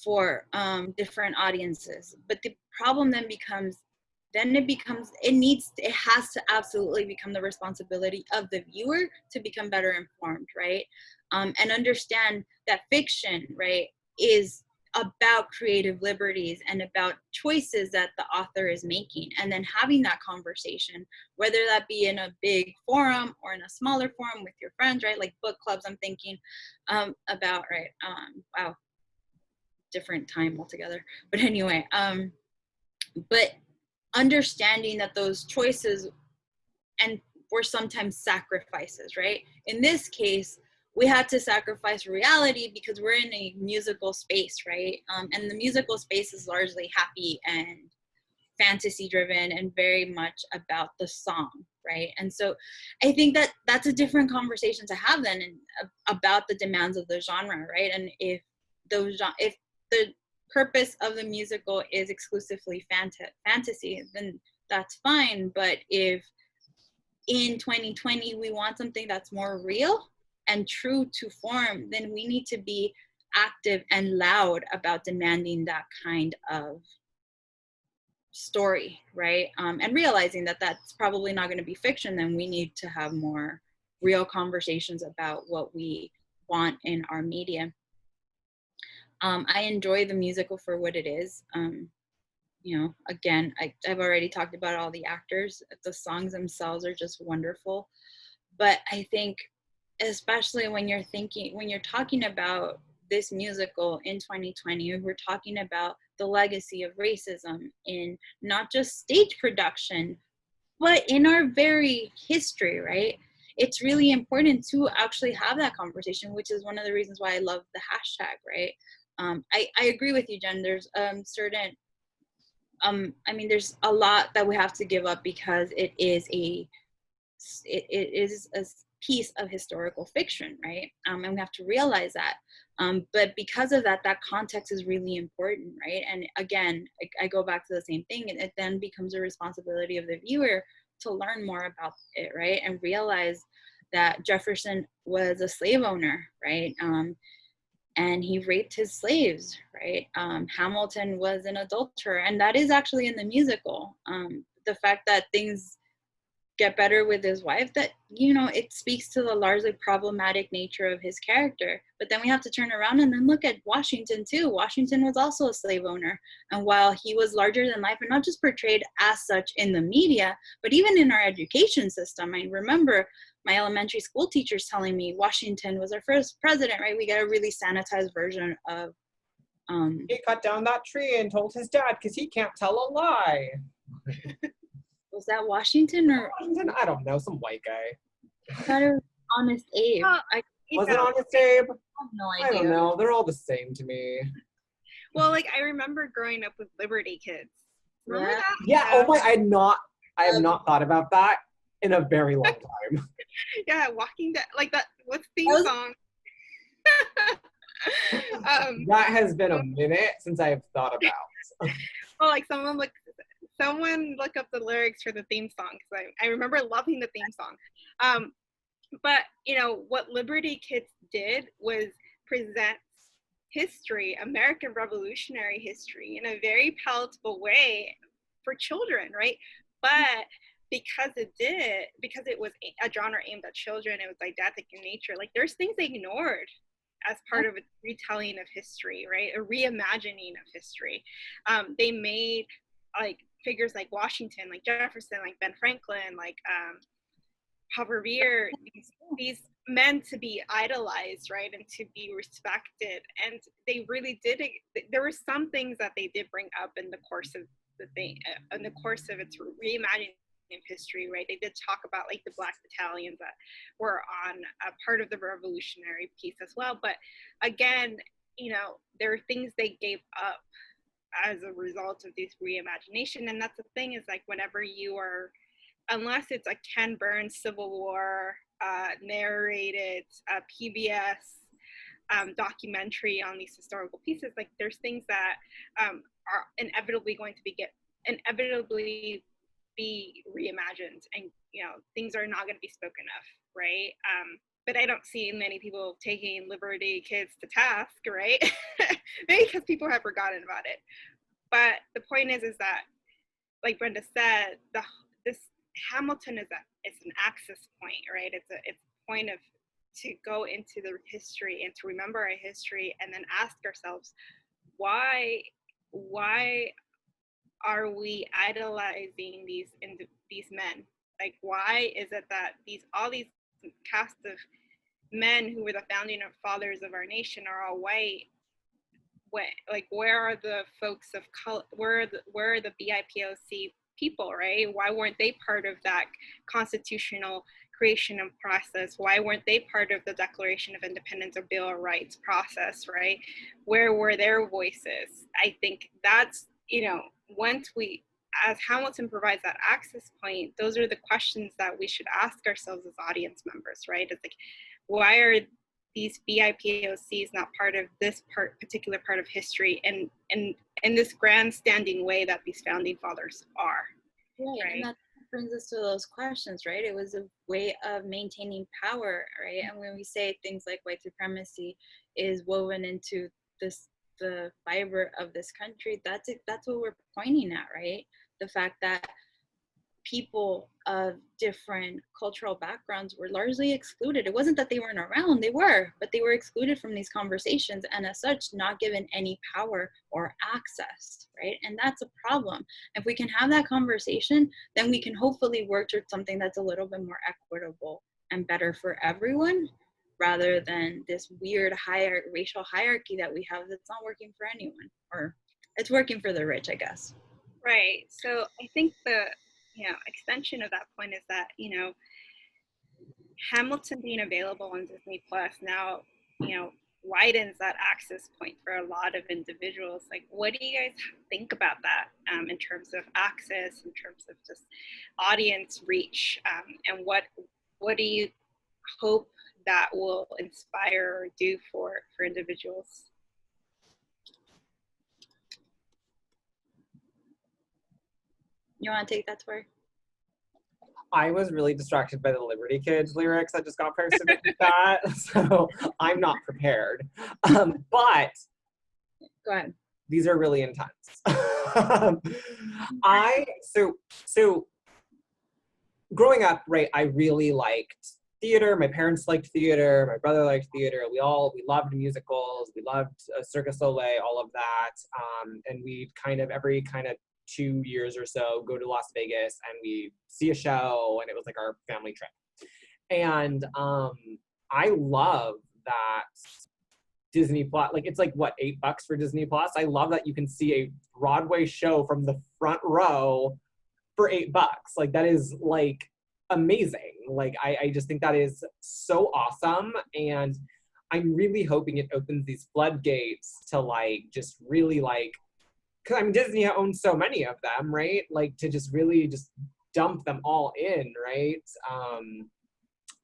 for different audiences. But the problem then becomes, it has to absolutely become the responsibility of the viewer to become better informed, right? And understand that fiction, right, is about creative liberties and about choices that the author is making, and then having that conversation, whether that be in a big forum or in a smaller forum with your friends, right? Like book clubs, I'm thinking about, right? Wow, different time altogether. But anyway, but understanding that those choices and were sometimes sacrifices, right? In this case, we had to sacrifice reality because we're in a musical space, right? And the musical space is largely happy and fantasy driven and very much about the song, right? And so I think that that's a different conversation to have then about the demands of the genre, right? And if the purpose of the musical is exclusively fantasy, then that's fine. But if in 2020 we want something that's more real and true to form, then we need to be active and loud about demanding that kind of story, right? And realizing that that's probably not going to be fiction, then we need to have more real conversations about what we want in our media. I enjoy the musical for what it is. Again, I've already talked about all the actors. The songs themselves are just wonderful. But I think, especially when you're talking about this musical in 2020, we're talking about the legacy of racism in not just stage production, but in our very history, right? It's really important to actually have that conversation, which is one of the reasons why I love the hashtag, right? I agree with you, Jen. There's there's a lot that we have to give up because it is a piece of historical fiction, right? And we have to realize that. But because of that, that context is really important, right? And again, I go back to the same thing, and it then becomes a responsibility of the viewer to learn more about it, right? And realize that Jefferson was a slave owner, right? And he raped his slaves, right? Hamilton was an adulterer, and that is actually in the musical. The fact that things get better with his wife, that, you know, it speaks to the largely problematic nature of his character. But then we have to turn around and then look at Washington too. Washington was also a slave owner, and while he was larger than life and not just portrayed as such in the media, but even in our education system. I remember my elementary school teachers telling me Washington was our first president, right? We got a really sanitized version of He cut down that tree and told his dad because he can't tell a lie. was that Washington or Washington? I don't know, some white guy. I thought it was Honest Abe. Was it Honest Abe? I have no I idea. don't know. They're all the same to me. Well, like I remember growing up with Liberty Kids. Remember Yeah. that? Yeah. Oh my! I have not thought about that in a very long time. Yeah, Walking Dead. Like that. What's the That was- song? That has been a minute since I've thought about. Well, like someone look up the lyrics for the theme song, because I remember loving the theme song. But you know what Liberty Kids did was present history, American Revolutionary history, in a very palatable way for children, right? But because it was a genre aimed at children, it was didactic in nature. Like there's things they ignored as part of a retelling of history, right? A reimagining of history. They made like figures like Washington, like Jefferson, like Ben Franklin, like Revere, these men to be idolized, right, and to be respected. And they really did. There were some things that they did bring up in the course of its reimagining of history, right? They did talk about like the Black battalions that were on a part of the revolutionary piece as well. But again, you know, there are things they gave up as a result of this reimagination. And that's the thing, is like whenever you are, unless it's a Ken Burns Civil War narrated PBS documentary on these historical pieces, like there's things that are inevitably going to inevitably be reimagined, and you know, things are not going to be spoken of, right? But I don't see many people taking Liberty Kids to task, right? Maybe because people have forgotten about it. But the point is that, like Brenda said, this Hamilton is an access point, right? It's a point of to go into the history and to remember our history, and then ask ourselves, why are we idolizing these men? Like, why is it that all these cast of men who were the founding fathers of our nation are all white? Where are the folks of color? Where are the BIPOC people, right? Why weren't they part of that constitutional creation and process? Why weren't they part of the Declaration of Independence or Bill of Rights process, right? Where were their voices? I think that's, you know, as Hamilton provides that access point, those are the questions that we should ask ourselves as audience members, right? It's like, why are these BIPOCs not part of this particular part of history, and in this grandstanding way that these founding fathers are? Right. And that brings us to those questions, right? It was a way of maintaining power, right? And when we say things like white supremacy is woven into the fiber of this country, that's what we're pointing at, right? The fact that people of different cultural backgrounds were largely excluded. It wasn't that they weren't around, they were, but they were excluded from these conversations, and as such, not given any power or access, right? And that's a problem. If we can have that conversation, then we can hopefully work towards something that's a little bit more equitable and better for everyone, rather than this weird racial hierarchy that we have that's not working for anyone, or it's working for the rich, I guess. Right. So I think the extension of that point is that, you know, Hamilton being available on Disney Plus now, you know, widens that access point for a lot of individuals. Like, what do you guys think about that in terms of access, in terms of just audience reach, and what do you hope that will inspire or do for individuals? You want to take that, Tori? I was really distracted by the Liberty Kids lyrics that just got posted with that, so I'm not prepared. But Go ahead. these are really intense. So growing up, right, I really liked theater. My parents liked theater. My brother liked theater. We loved musicals. We loved Cirque du Soleil, all of that. And we'd every 2 years or so go to Las Vegas and we see a show, and it was like our family trip. And I love that Disney Plus, like it's like what, $8 for Disney Plus? I love that you can see a Broadway show from the front row for $8. Like that is like amazing. Like I just think that is so awesome. And I'm really hoping it opens these floodgates to like just really like, because I mean Disney owns so many of them, right? Like to just really just dump them all in, right?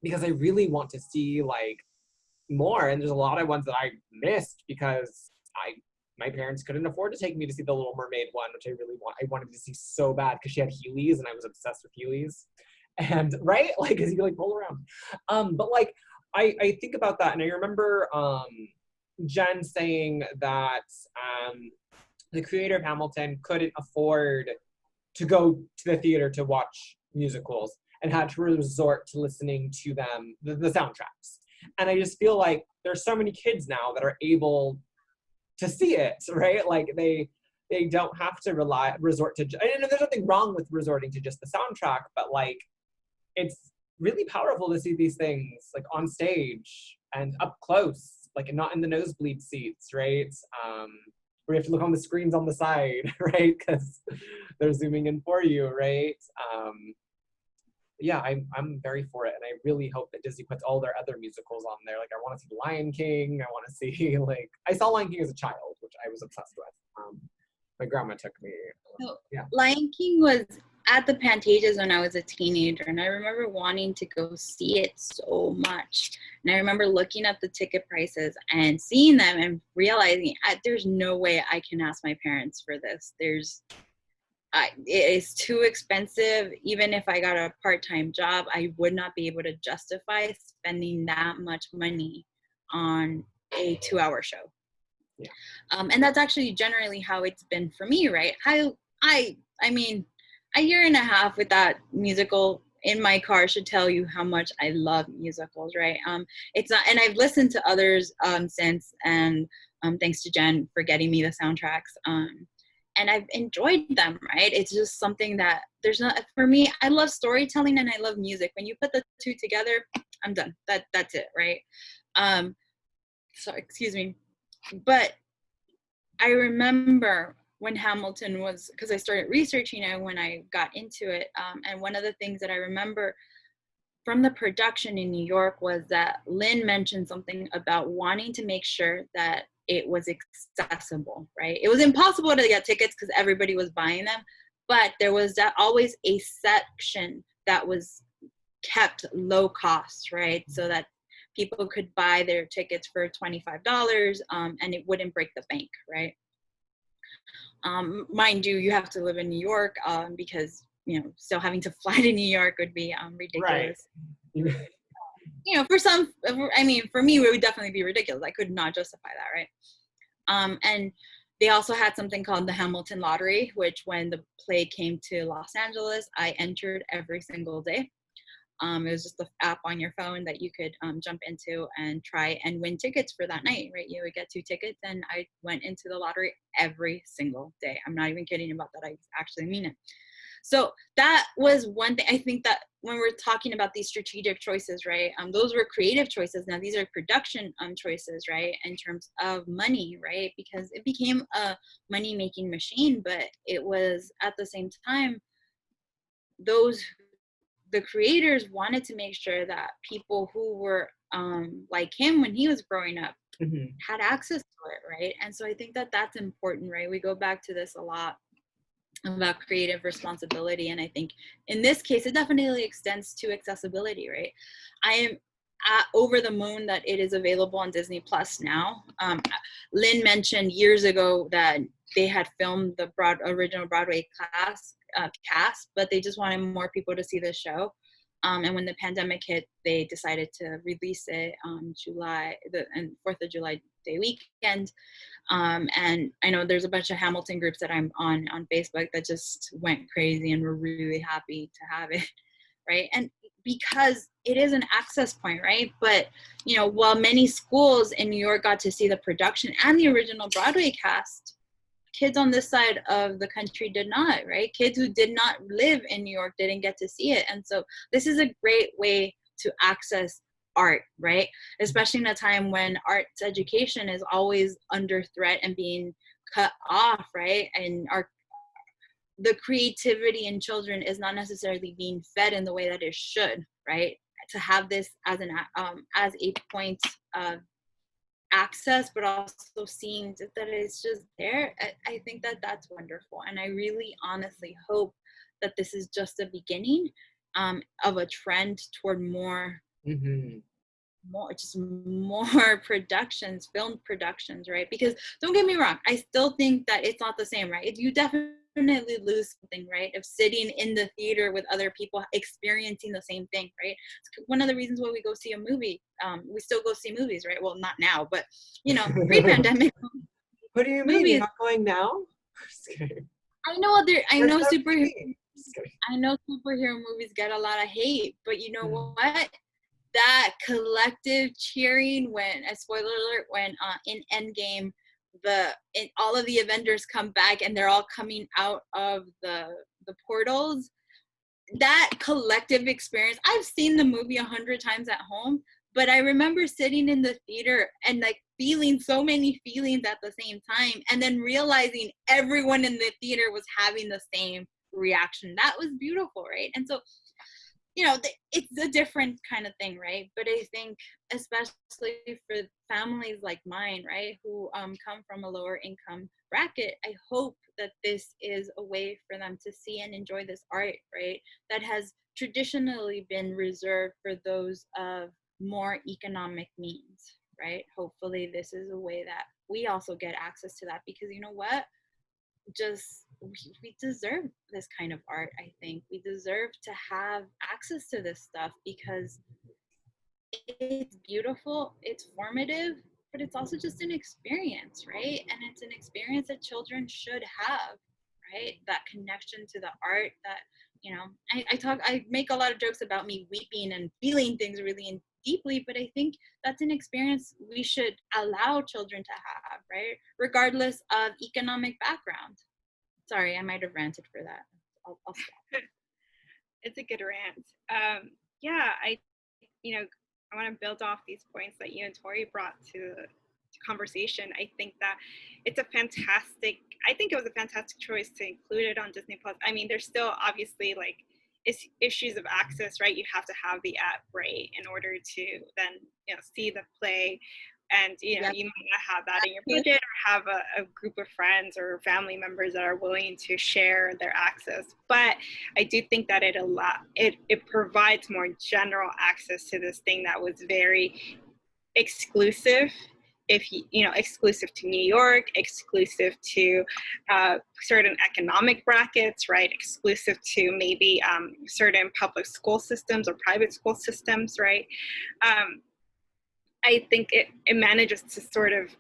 Because I really want to see like more, and there's a lot of ones that I missed because my parents couldn't afford to take me to see the Little Mermaid one, which I wanted to see so bad because she had Heelys and I was obsessed with Heelys. And right, like, because you can like roll around. But like I think about that, and I remember Jen saying that the creator of Hamilton couldn't afford to go to the theater to watch musicals and had to resort to listening to them, the soundtracks. And I just feel like there's so many kids now that are able to see it, right? Like they don't have to resort to, and there's nothing wrong with resorting to just the soundtrack, but like it's really powerful to see these things like on stage and up close, like and not in the nosebleed seats, right? Where you have to look on the screens on the side, right? Because they're zooming in for you, right? Yeah, I'm very for it, and I really hope that Disney puts all their other musicals on there. Like I want to see Lion King. I want to see like I saw Lion King as a child, which I was obsessed with. My grandma took me. So, yeah. Lion King was at the Pantages when I was a teenager, and I remember wanting to go see it so much. And I remember looking up the ticket prices and seeing them and realizing there's no way I can ask my parents for this. It is too expensive. Even if I got a part-time job, I would not be able to justify spending that much money on a 2-hour show. Yeah. And that's actually generally how it's been for me, right? I mean, a year and a half with that musical in my car should tell you how much I love musicals, right? It's not, and I've listened to others since, and thanks to Jen for getting me the soundtracks. And I've enjoyed them, right? It's just something that for me, I love storytelling and I love music. When you put the two together, I'm done. That's it, right? Sorry, excuse me. But I remember when Hamilton was, because I started researching it when I got into it. And one of the things that I remember from the production in New York was that Lynn mentioned something about wanting to make sure that it was accessible, right? It was impossible to get tickets because everybody was buying them, but there was always a section that was kept low cost, right? So that people could buy their tickets for $25 and it wouldn't break the bank, right? Mind you have to live in New York because, still having to fly to New York would be ridiculous. Right. For me, it would definitely be ridiculous. I could not justify that, right? And they also had something called the Hamilton Lottery, which when the play came to Los Angeles, I entered every single day. It was just an app on your phone that you could jump into and try and win tickets for that night, right? You would get 2 tickets, and I went into the lottery every single day. I'm not even kidding about that. I actually mean it. So that was one thing. I think that when we're talking about these strategic choices, right, those were creative choices. Now these are production choices, right, in terms of money, right, because it became a money-making machine, but it was at the same time, the creators wanted to make sure that people who were like him when he was growing up had access to it, right? And so I think that that's important, right? We go back to this a lot about creative responsibility, and I think in this case it definitely extends to accessibility, right? I am over the moon that it is available on Disney Plus now. Lynn mentioned years ago that they had filmed the original Broadway cast, but they just wanted more people to see the show. And when the pandemic hit, they decided to release it on and 4th of July Day weekend. And I know there's a bunch of Hamilton groups that I'm on Facebook that just went crazy and were really happy to have it, right? And because it is an access point, right? But, while many schools in New York got to see the production and the original Broadway cast, kids on this side of the country did not, right? Kids who did not live in New York didn't get to see it. And so this is a great way to access art, right? Especially in a time when arts education is always under threat and being cut off, right? And the creativity in children is not necessarily being fed in the way that it should, right? To have this as a point of access, but also seeing that it's just there, I think that that's wonderful. And I really honestly hope that this is just the beginning of a trend toward more productions, film productions, right? Because don't get me wrong, I still think that it's not the same, right? You definitely lose something, right, of sitting in the theater with other people experiencing the same thing, right? It's one of the reasons why we go see a movie. We still go see movies, right? Well, not now, but pre-pandemic. What do you mean you're not going now? I know superhero movies get a lot of hate, but you know what? That collective cheering when, a spoiler alert, when in Endgame, all of the Avengers come back and they're all coming out of the portals, that collective experience, I've seen the movie 100 times at home, but I remember sitting in the theater and like feeling so many feelings at the same time, and then realizing everyone in the theater was having the same reaction. That was beautiful, right? And so it's a different kind of thing, right? But I think especially for families like mine, right, who come from a lower income bracket, I hope that this is a way for them to see and enjoy this art, right, that has traditionally been reserved for those of more economic means, right? Hopefully this is a way that we also get access to that, because you know what? We deserve this kind of art. I think we deserve to have access to this stuff because it's beautiful, it's formative, but it's also just an experience, right? And it's an experience that children should have, right? That connection to the art that, I make a lot of jokes about me weeping and feeling things really deeply, but I think that's an experience we should allow children to have, right? Regardless of economic background. Sorry, I might have ranted for that. I'll stop. It's a good rant. I want to build off these points that you and Tori brought to conversation. I think it was a fantastic choice to include it on Disney Plus. I mean, there's still obviously like issues of access, right? You have to have the app, right, in order to then see the play. And you might not have that in your budget, or have a group of friends or family members that are willing to share their access. But I do think that it provides more general access to this thing that was very exclusive. Exclusive to New York, exclusive to certain economic brackets, right? Exclusive to maybe certain public school systems or private school systems, right? I think it manages to sort of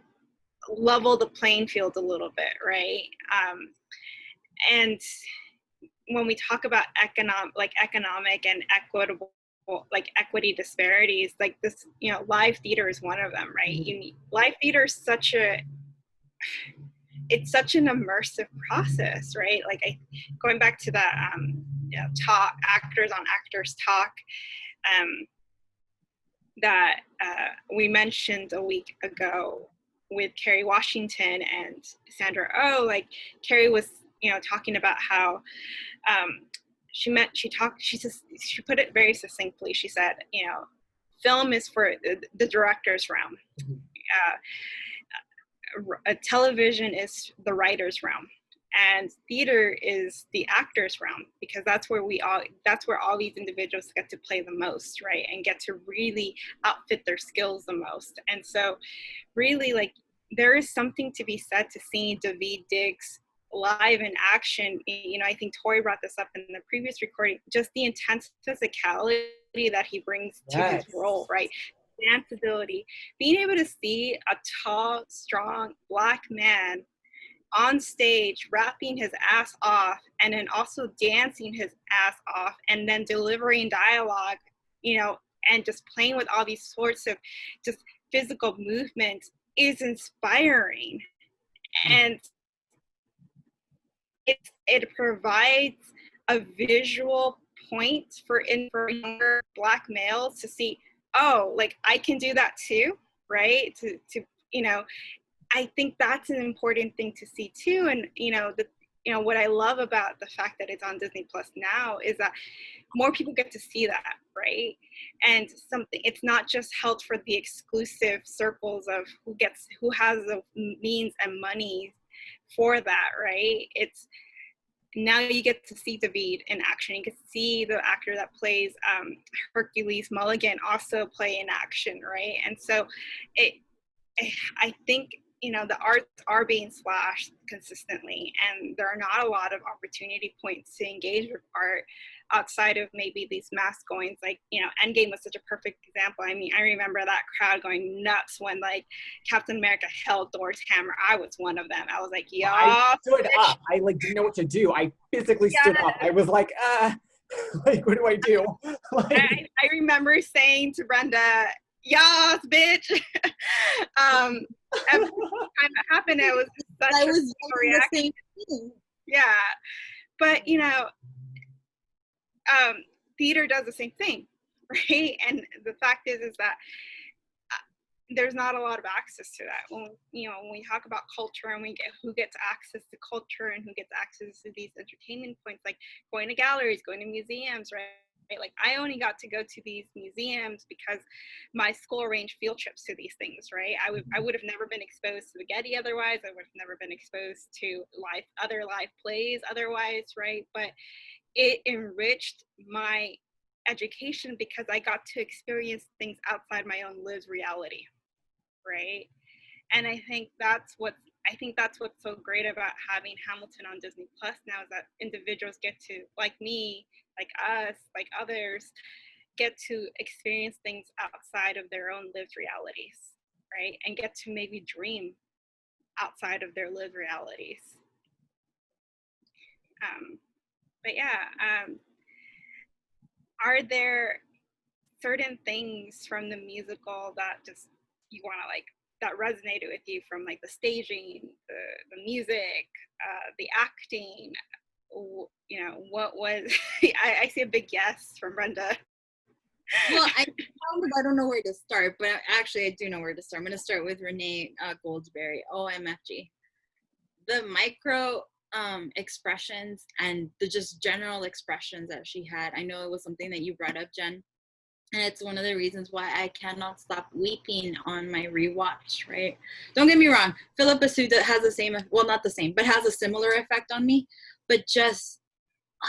level the playing field a little bit, right? And when we talk about economic and equitable, like equity disparities, like this, live theater is one of them, right? Live theater is it's such an immersive process, right? Like going back to that talk, actors on actors talk, that we mentioned a week ago with Kerry Washington and Sandra Oh, like Kerry was, talking about how she put it very succinctly. She said, film is for the director's realm. Television is the writer's realm. And theater is the actor's realm, because that's where all these individuals get to play the most, right? And get to really outfit their skills the most. And so really, like, there is something to be said to seeing Daveed Diggs live in action. You know, I think Tori brought this up in the previous recording, just the intense physicality that he brings to his role, right? Danceability, being able to see a tall, strong Black man on stage rapping his ass off and then also dancing his ass off and then delivering dialogue, you know, and just playing with all these sorts of just physical movements is inspiring. And it provides a visual point for younger Black males to see, oh, like I can do that too, right? To you know, I think that's an important thing to see too. And you know, what I love about the fact that it's on Disney Plus now is that more people get to see that, right? And it's not just held for the exclusive circles of who has the means and money for that, right? It's now you get to see Daveed in action. You get to see the actor that plays Hercules Mulligan also play in action, right? And so I think, you know, the arts are being slashed consistently, and there are not a lot of opportunity points to engage with art outside of maybe these mass goings. Like, you know, Endgame was such a perfect example. I mean, I remember that crowd going nuts when like Captain America held Thor's hammer. I was one of them. I was like, yeah. I stood up. I like didn't know what to do. I physically stood up. I was like, like, what do I do? I remember saying to Brenda, "Yas, bitch." Every time it happened, it was such a reaction. Yeah, but you know, theater does the same thing, right? And the fact is that there's not a lot of access to that. When we talk about culture and we get who gets access to culture and who gets access to these entertainment points, like going to galleries, going to museums, right? Like I only got to go to these museums because my school arranged field trips to these things, right? I would have never been exposed to spaghetti otherwise. I would have never been exposed to other live plays otherwise, right? But it enriched my education because I got to experience things outside my own lived reality, right? And I think that's what's so great about having Hamilton on Disney Plus now, is that individuals get to, like me, like us, like others, get to experience things outside of their own lived realities, right? And get to maybe dream outside of their lived realities. But yeah, are there certain things from the musical that just you want to like, that resonated with you, from like the staging, the music, the acting? You know, what was I see a big yes from Brenda. Well, I don't know where to start, but actually I do know where to start. I'm going to start with Renee Goldsberry, OMFG. The micro expressions and the just general expressions that she had. I know it was something that you brought up, Jen. And it's one of the reasons why I cannot stop weeping on my rewatch, right? Don't get me wrong. Philip Basuda has the same, well, not the same, but has a similar effect on me. But just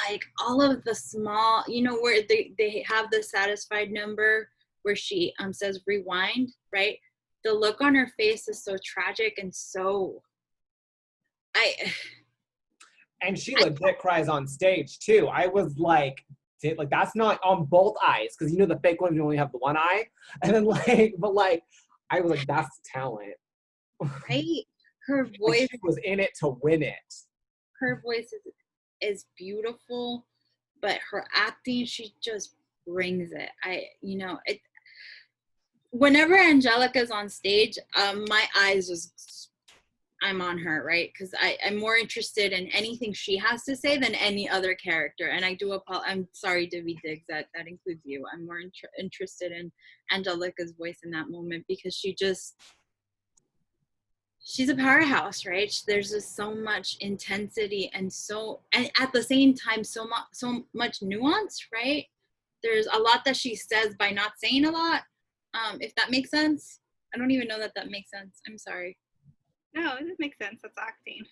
like all of the small, you know, where they have the satisfied number where she says rewind, right? The look on her face is so tragic and so, and she legit cries on stage too. I was like that's not on both eyes, because you know the fake ones you only have the one eye, and then but I was like, that's talent, right? Her voice, like she was in it to win it. Her voice is beautiful, but her acting, she just brings it. Whenever Angelica's on stage, my eyes just, I'm on her, right? Because I'm more interested in anything she has to say than any other character. And I do apologize. I'm sorry, Daveed Diggs, that includes you. I'm more interested in Angelica's voice in that moment, because she's a powerhouse, right? There's just so much intensity and at the same time, so much nuance, right? There's a lot that she says by not saying a lot, if that makes sense. I don't even know that makes sense. I'm sorry. No, it makes sense. That's acting.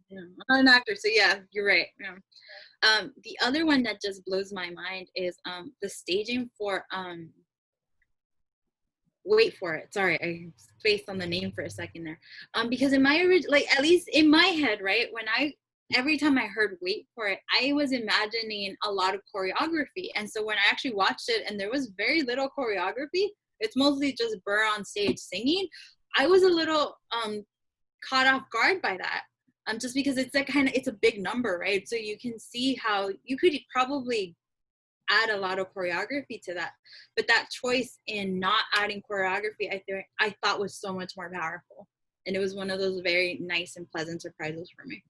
Yeah, I'm an actor, so yeah, you're right. Yeah. The other one that just blows my mind is the staging for wait for it. Sorry, I spaced on the name for a second there. Because in my like at least in my head, right, every time I heard wait for it, I was imagining a lot of choreography. And so when I actually watched it and there was very little choreography, it's mostly just Burr on stage singing, I was a little caught off guard by that. Just because it's like it's a big number, right? So you can see how you could probably add a lot of choreography to that, but that choice in not adding choreography, I thought was so much more powerful, and it was one of those very nice and pleasant surprises for me.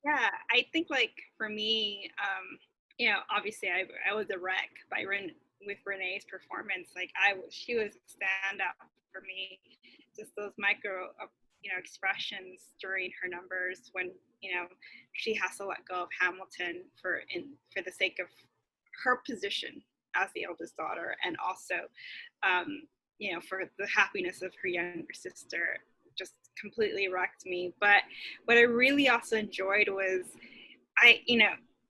Yeah, I think like for me, obviously I was a wreck with Renee's performance. Like she was a standout for me. Just those micro, expressions during her numbers when she has to let go of Hamilton for the sake of her position as the eldest daughter, and also, for the happiness of her younger sister. Just completely wrecked me. But what I really also enjoyed was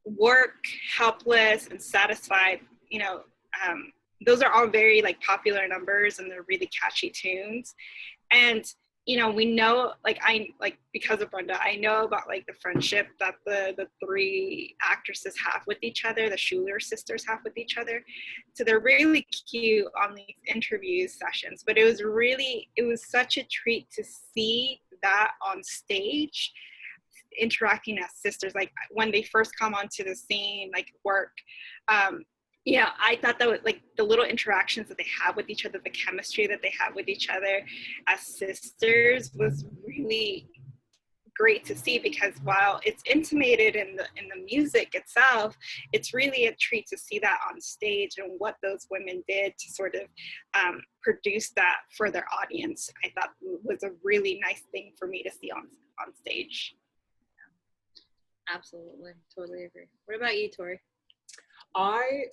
work, helpless, and satisfied. Those are all very like popular numbers, and they're really catchy tunes. And we know, because of Brenda, I know about like the friendship that the three actresses have with each other, the Schuler sisters have with each other. So they're really cute on these interview sessions. But it was such a treat to see that on stage, interacting as sisters. Like when they first come onto the scene, like work, I thought that was like the little interactions that they have with each other, the chemistry that they have with each other as sisters was really great to see, because while it's intimated in the music itself, it's really a treat to see that on stage and what those women did to sort of produce that for their audience. I thought was a really nice thing for me to see on stage. Absolutely, totally agree. What about you, Tori? I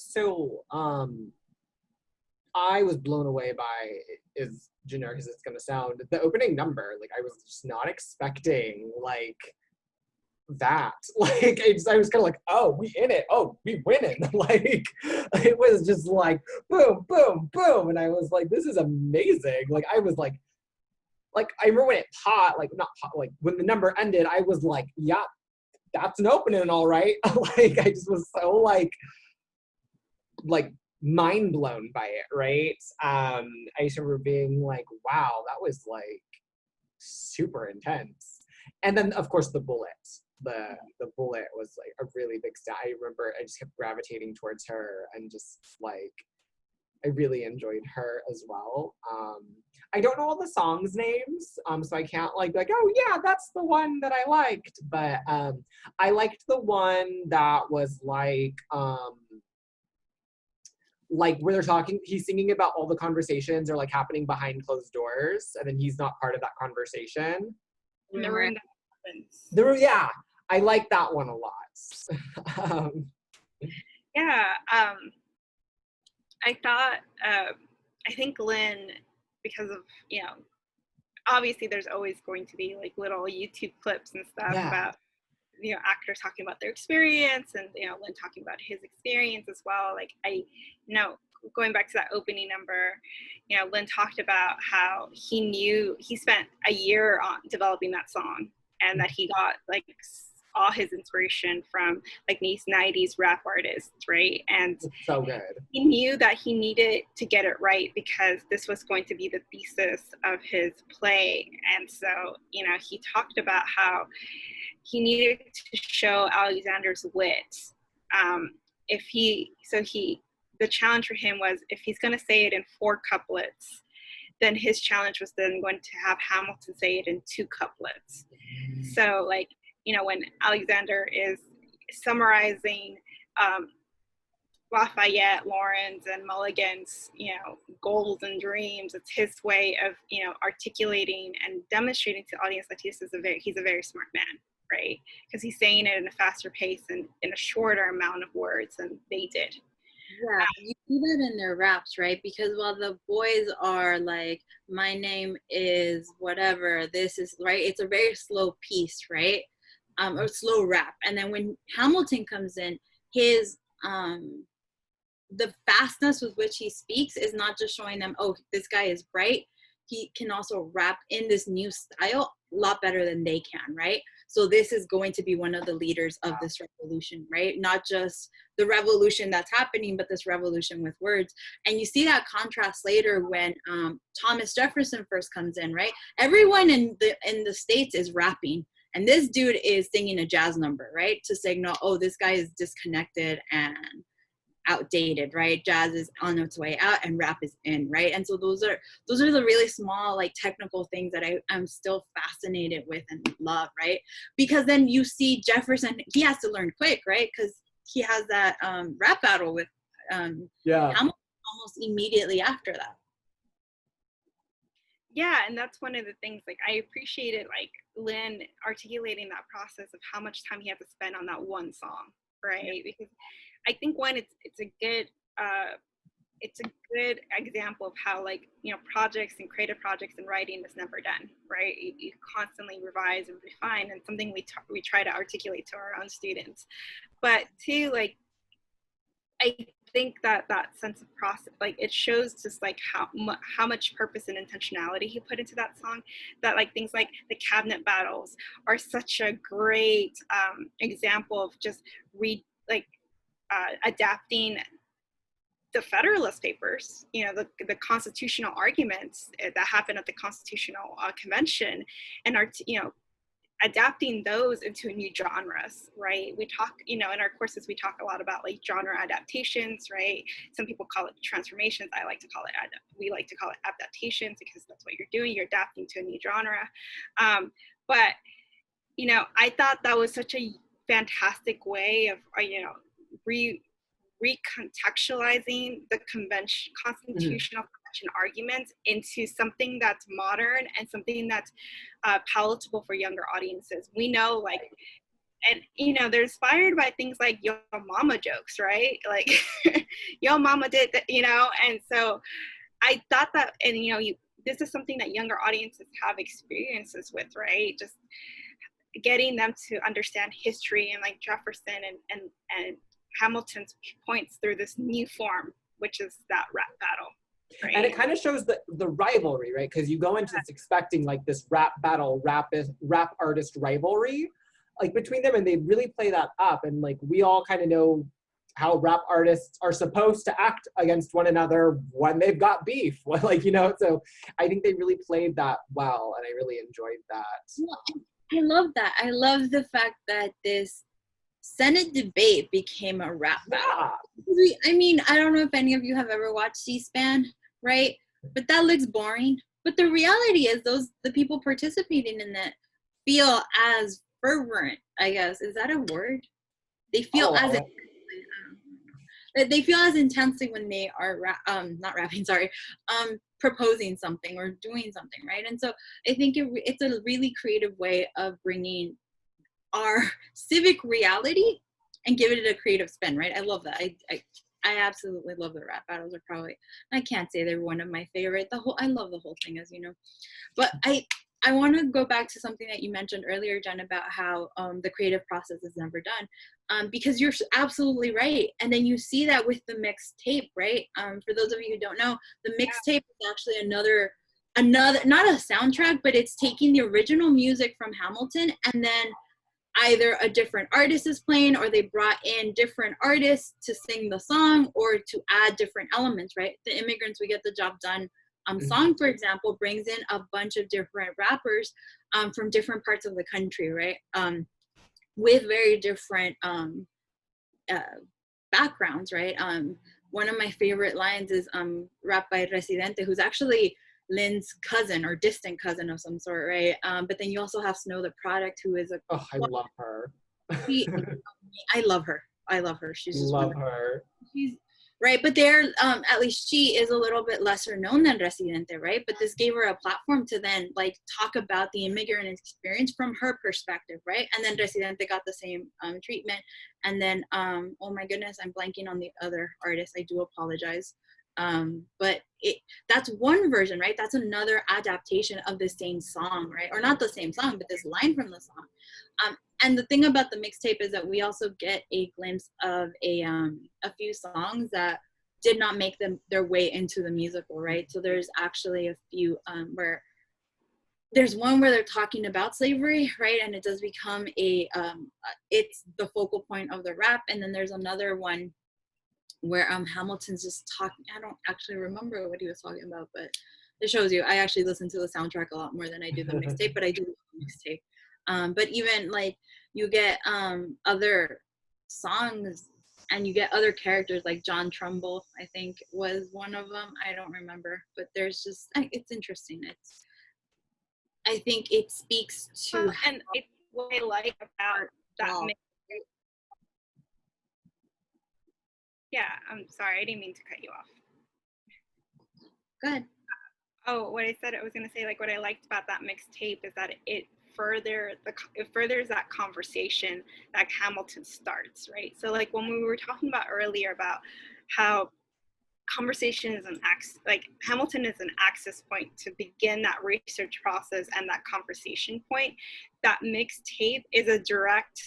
was blown away by, as generic as it's gonna sound, the opening number. Like I was just not expecting like that. Like I was kind of like, oh, we in it. Oh, we winning. Like it was just like boom, boom, boom, and I was like, this is amazing. Like I was like I remember when it not pot, like when the number ended, I was like, yeah, that's an opening, all right. Like I just was so like mind blown by it, right? I just remember being like, wow, that was like super intense. And then of course the bullet. The bullet was like a really big stat. I remember I just kept gravitating towards her and just like I really enjoyed her as well. I don't know all the songs names, so I can't like oh yeah, that's the one that I liked. But I liked the one that was like where they're talking, he's singing about all the conversations are like happening behind closed doors, and then he's not part of that conversation. In the room that happens. Yeah, I like that one a lot. Yeah, I thought, I think Lynn, because of, obviously there's always going to be like little YouTube clips and stuff about, actors talking about their experience, and, Lynn talking about his experience as well. Like going back to that opening number, Lynn talked about how he spent a year on developing that song, and that he got like all his inspiration from like these 90s rap artists, right? And it's so good. He knew that he needed to get it right because this was going to be the thesis of his play. And so, he talked about how he needed to show Alexander's wit. The challenge for him was, if he's going to say it in 4 couplets, then his challenge was then going to have Hamilton say it in 2 couplets. So like, when Alexander is summarizing Lafayette, Lawrence, and Mulligan's, goals and dreams, it's his way of, articulating and demonstrating to the audience that he's a very smart man, right? Because he's saying it in a faster pace and in a shorter amount of words than they did. Yeah, you see that in their raps, right? Because while the boys are like, my name is whatever, this is, right? It's a very slow piece, right? Or slow rap. And then when Hamilton comes in, his the fastness with which he speaks is not just showing them, oh, this guy is bright. He can also rap in this new style a lot better than they can, right? So this is going to be one of the leaders of this revolution, right? Not just the revolution that's happening, but this revolution with words. And you see that contrast later when Thomas Jefferson first comes in, right? Everyone in the States is rapping, and this dude is singing a jazz number, right? To signal, oh, this guy is disconnected and outdated, right? Jazz is on its way out and rap is in, right? And so those are the really small, like, technical things that I'm still fascinated with and love, right? Because then you see Jefferson, he has to learn quick, right? Because he has that rap battle with Hamilton almost immediately after that. Yeah, and that's one of the things, like, I appreciated, like, Lynn articulating that process of how much time he had to spend on that one song, right? Because I think, one, it's a good example of how, like, you know, projects and creative projects and writing is never done, right? You constantly revise and refine, and something we try to articulate to our own students. But two, like, I think that sense of process, like, it shows just like how much purpose and intentionality he put into that song, that, like, things like the cabinet battles are such a great example of just adapting the Federalist Papers, you know, the constitutional arguments that happened at the Constitutional Convention, and adapting those into new genres, right? We talk, you know, in our courses, we talk a lot about, like, genre adaptations, right? Some people call it transformations. We like to call it adaptations, because that's what you're doing. You're adapting to a new genre. But, you know, I thought that was such a fantastic way of, you know, recontextualizing the constitutional convention arguments into something that's modern and something that's palatable for younger audiences. We know, like, and, you know, they're inspired by things like Yo Mama jokes, right? Like, Yo Mama did that, you know? And so I thought that, and, you know, this is something that younger audiences have experiences with, right? Just getting them to understand history and, like, Jefferson and Hamilton's points through this new form, which is that rap battle. Right? And it kind of shows the rivalry, right? Because you go into this expecting, like, this rap battle, rap artist rivalry, like, between them, and they really play that up. And, like, we all kind of know how rap artists are supposed to act against one another when they've got beef, like, you know. So I think they really played that well, and I really enjoyed that. Well, I love that. I love the fact that this Senate debate became a rap battle. I mean, I don't know if any of you have ever watched C-SPAN, right? But that looks boring. But the reality is, the people participating in that feel as fervent, I guess. Is that a word? They feel they feel as intensely when they are not rapping, sorry, proposing something or doing something, right? And so I think it's a really creative way of bringing our civic reality and give it a creative spin, right? I love that. I absolutely love the rap battles. Are probably, I can't say they're one of my favorite. I love the whole thing, as you know. But I want to go back to something that you mentioned earlier, Jen, about how the creative process is never done, because you're absolutely right. And then you see that with the mixtape, right? For those of you who don't know, the mixtape is actually another, not a soundtrack, but it's taking the original music from Hamilton, and then either a different artist is playing, or they brought in different artists to sing the song or to add different elements, right? The Immigrants We Get the Job Done song, for example, brings in a bunch of different rappers from different parts of the country, right? With very different backgrounds, right? One of my favorite lines is rap by Residente, who's actually Lynn's cousin or distant cousin of some sort, right? But then you also have Snow the Product, who is I love her. I love her. I love her. She's just love her. She's right, but they're at least she is a little bit lesser known than Residente, right? But this gave her a platform to then, like, talk about the immigrant experience from her perspective, right? And then Residente got the same treatment. And then oh my goodness, I'm blanking on the other artist. I do apologize. But that's one version, right? That's another adaptation of the same song, right? Or not the same song, but this line from the song. And the thing about the mixtape is that we also get a glimpse of a few songs that did not make them their way into the musical, right? So there's actually a few where there's one where they're talking about slavery, right? And it does become it's the focal point of the rap. And then there's another one where Hamilton's just talking. I don't actually remember what he was talking about, but it shows you. I actually listen to the soundtrack a lot more than I do the mixtape, but I do the mixtape. But even like you get other songs and you get other characters like John Trumbull, I think was one of them. I don't remember, but there's just, it's interesting. I think it speaks to and it's what I like about that mixtape. Yeah, I'm sorry, I didn't mean to cut you off. Go ahead. Oh, what I said, I was gonna say, like, what I liked about that mixtape is that it furthers that conversation that Hamilton starts, right? So like when we were talking about earlier about how conversation is Hamilton is an access point to begin that research process and that conversation point. That mixtape is a direct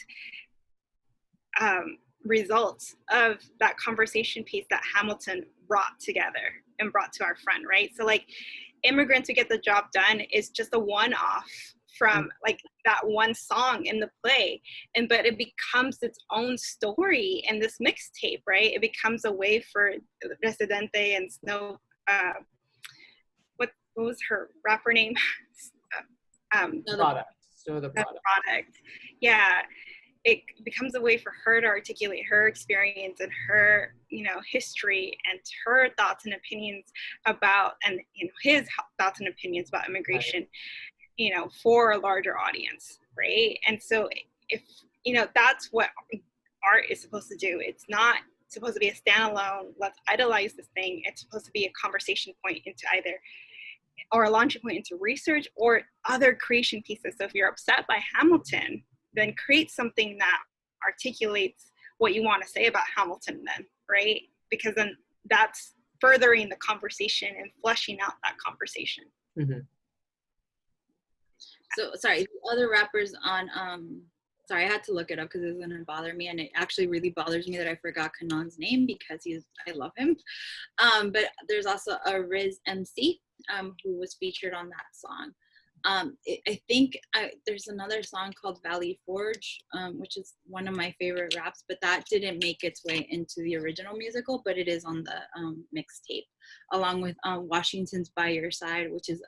result of that conversation piece that Hamilton brought together and brought to our front, right? So like Immigrant to Get the Job Done is just a one-off from like that one song in the play, but it becomes its own story in this mixtape, right? It becomes a way for Residente and Snow, what was her rapper name? Product. Snow the Product. Yeah, it becomes a way for her to articulate her experience and her, history and her thoughts and opinions about, and his thoughts and opinions about immigration. Right. For a larger audience, right? And so if, that's what art is supposed to do. It's not supposed to be a standalone, let's idolize this thing. It's supposed to be a conversation point into either, or a launching point into research or other creation pieces. So if you're upset by Hamilton, then create something that articulates what you want to say about Hamilton then, right? Because then that's furthering the conversation and fleshing out that conversation. Mm-hmm. So sorry, other rappers on sorry, I had to look it up because it was gonna bother me, and it actually really bothers me that I forgot Kanon's name because I love him. But there's also a Riz MC who was featured on that song. I think there's another song called Valley Forge, which is one of my favorite raps, but that didn't make its way into the original musical, but it is on the mixtape, along with Washington's By Your Side, which is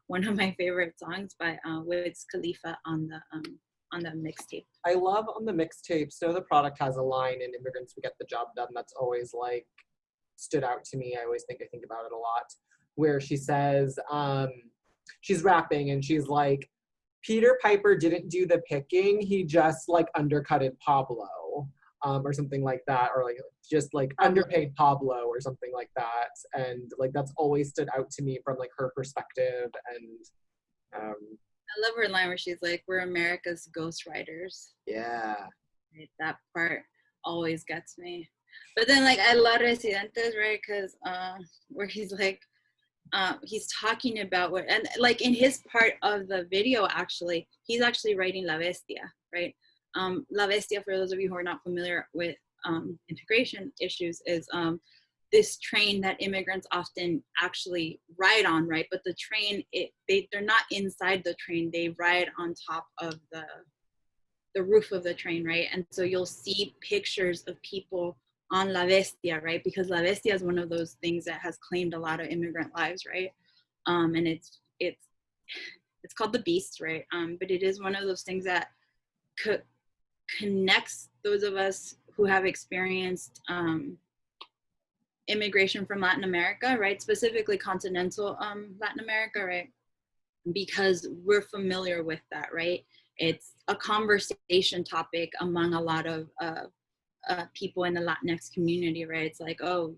one of my favorite songs by Wiz Khalifa on the mixtape. I love on the mixtape, Snow the Product has a line in Immigrants We Get the Job Done that's always like stood out to me. I always think about it a lot, where she says, she's rapping and she's like, Peter Piper didn't do the picking, he just like undercutted Pablo. Or something like that, or like just like underpaid Pablo or something like that, and like that's always stood out to me from like her perspective. And I love her line where she's like, "We're America's ghostwriters." Yeah, right? That part always gets me. But then like I love Residentes, right? Because where he's like, he's talking about what, and like in his part of the video, actually, he's actually writing La Bestia, right? La Bestia, for those of you who are not familiar with integration issues, is this train that immigrants often actually ride on, right? But the train, they're not inside the train, they ride on top of the roof of the train, right? And so you'll see pictures of people on La Bestia, right? Because La Bestia is one of those things that has claimed a lot of immigrant lives, right? And it's called the Beast, right? But it is one of those things that connects those of us who have experienced immigration from Latin America, right? Specifically continental Latin America, right? Because we're familiar with that, right? It's a conversation topic among a lot of people in the Latinx community, right? It's like, oh,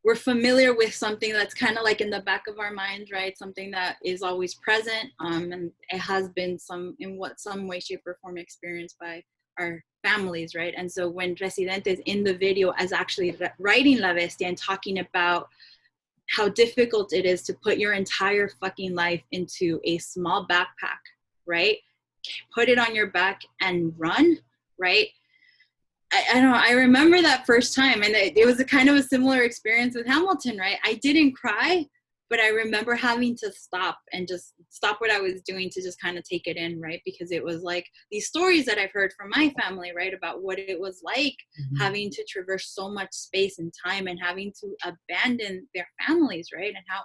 we're familiar with something that's kind of like in the back of our minds, right? Something that is always present, and it has been some way, shape, or form experienced by our families, right? And so when Residente is in the video as actually writing La Bestia and talking about how difficult it is to put your entire fucking life into a small backpack, right? Put it on your back and run, right? I don't know, I remember that first time, and it was a kind of a similar experience with Hamilton, right? I didn't cry, but I remember having to stop and just stop what I was doing to just kind of take it in, right? Because it was like these stories that I've heard from my family, right, about what it was like having to traverse so much space and time and having to abandon their families, right? And how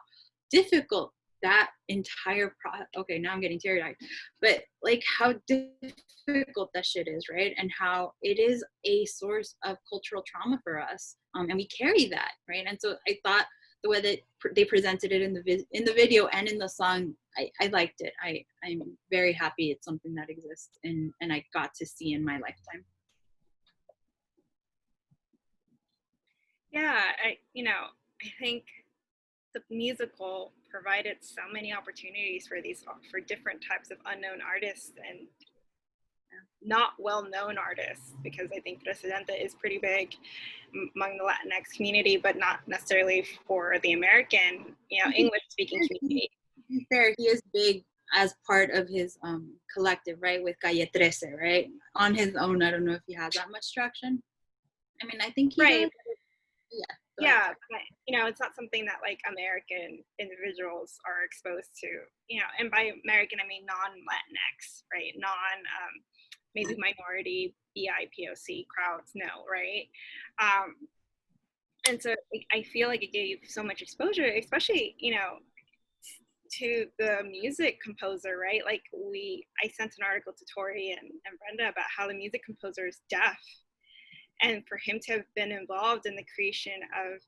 difficult that entire okay, now I'm getting teary-eyed, but like how difficult that shit is, right? And how it is a source of cultural trauma for us, and we carry that, right? And so I thought the way that they presented it in the video and in the song, I liked it. I'm very happy it's something that exists and I got to see in my lifetime. Yeah, I think the musical provided so many opportunities for different types of unknown artists and not well-known artists, because I think Presidente is pretty big among the Latinx community, but not necessarily for the American, English-speaking community. Fair, he is big as part of his collective, right, with Calle 13, right? On his own, I don't know if he has that much traction. I mean, I think he right. does. Yeah, but it's not something that like American individuals are exposed to, and by American I mean non-Latinx, right? Maybe minority BIPOC crowds, no, right? And so I feel like it gave so much exposure, especially to the music composer, right? Like I sent an article to Tori and Brenda about how the music composer is deaf. And for him to have been involved in the creation of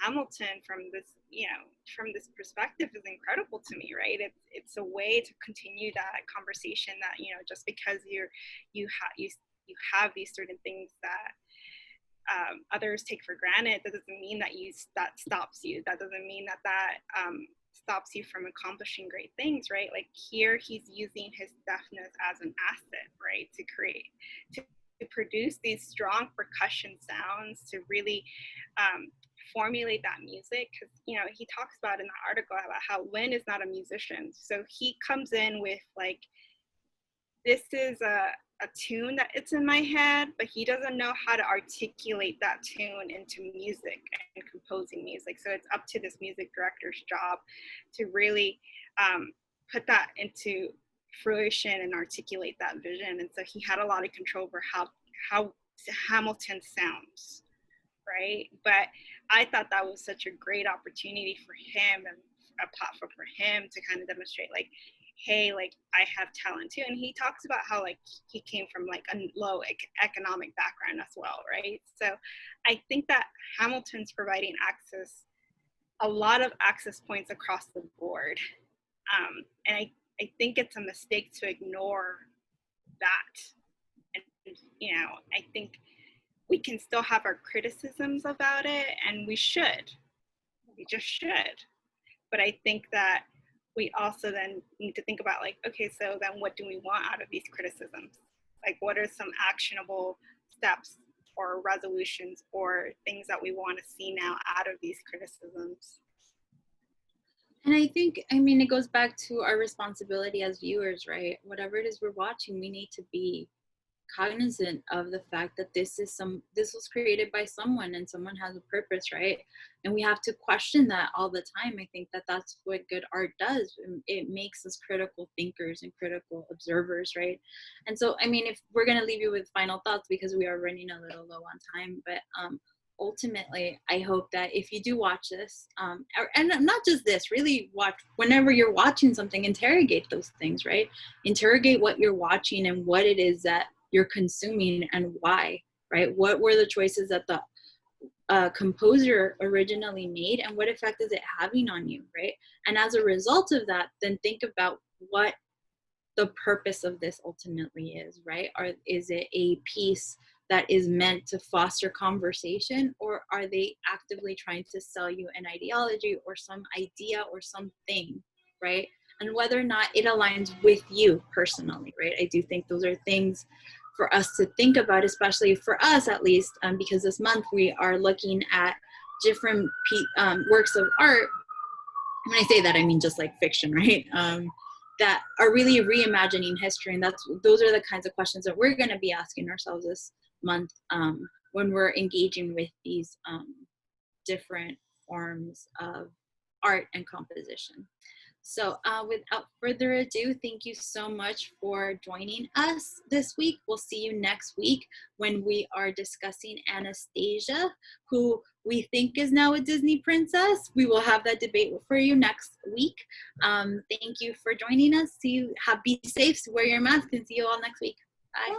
Hamilton from this perspective is incredible to me, right? It's a way to continue that conversation that just because you have these certain things that others take for granted, that doesn't mean that stops you. That doesn't mean that stops you from accomplishing great things, right? Like here, he's using his deafness as an asset, right, to produce these strong percussion sounds, to really formulate that music. Because he talks about in the article about how Lynn is not a musician, so he comes in with like, this is a tune that it's in my head, but he doesn't know how to articulate that tune into music and composing music. So it's up to this music director's job to really put that into fruition and articulate that vision. And so he had a lot of control over how Hamilton sounds, right? But I thought that was such a great opportunity for him and a platform for him to kind of demonstrate like, hey, like I have talent too. And he talks about how like he came from like a low economic background as well, right? So I think that Hamilton's providing a lot of access points across the board. And I think it's a mistake to ignore that. And, I think we can still have our criticisms about it, and we just should. But I think that we also then need to think about like, okay, so then what do we want out of these criticisms? Like, what are some actionable steps or resolutions or things that we want to see now out of these criticisms? And I think, it goes back to our responsibility as viewers, right? Whatever it is we're watching, we need to be cognizant of the fact that this was created by someone and someone has a purpose, right? And we have to question that all the time. I think that that's what good art does. It makes us critical thinkers and critical observers, right? And so, if we're going to leave you with final thoughts, because we are running a little low on time, but ultimately, I hope that if you do watch this, and not just this, really watch, whenever you're watching something, interrogate those things, right? Interrogate what you're watching and what it is that you're consuming and why, right? What were the choices that the composer originally made, and what effect is it having on you, right? And as a result of that, then think about what the purpose of this ultimately is, right? Is it a piece that is meant to foster conversation, or are they actively trying to sell you an ideology or some idea or something, right? And whether or not it aligns with you personally, right? I do think those are things for us to think about, especially for us at least, because this month we are looking at different works of art. When I say that, I mean just like fiction, right? That are really reimagining history. And those are the kinds of questions that we're going to be asking ourselves this month when we're engaging with these different forms of art and composition. So without further ado, thank you so much for joining us this week. We'll see you next week when we are discussing Anastasia, who we think is now a Disney princess. We will have that debate for you next week. Thank you for joining us. Be safe, wear your mask, and see you all next week. Bye.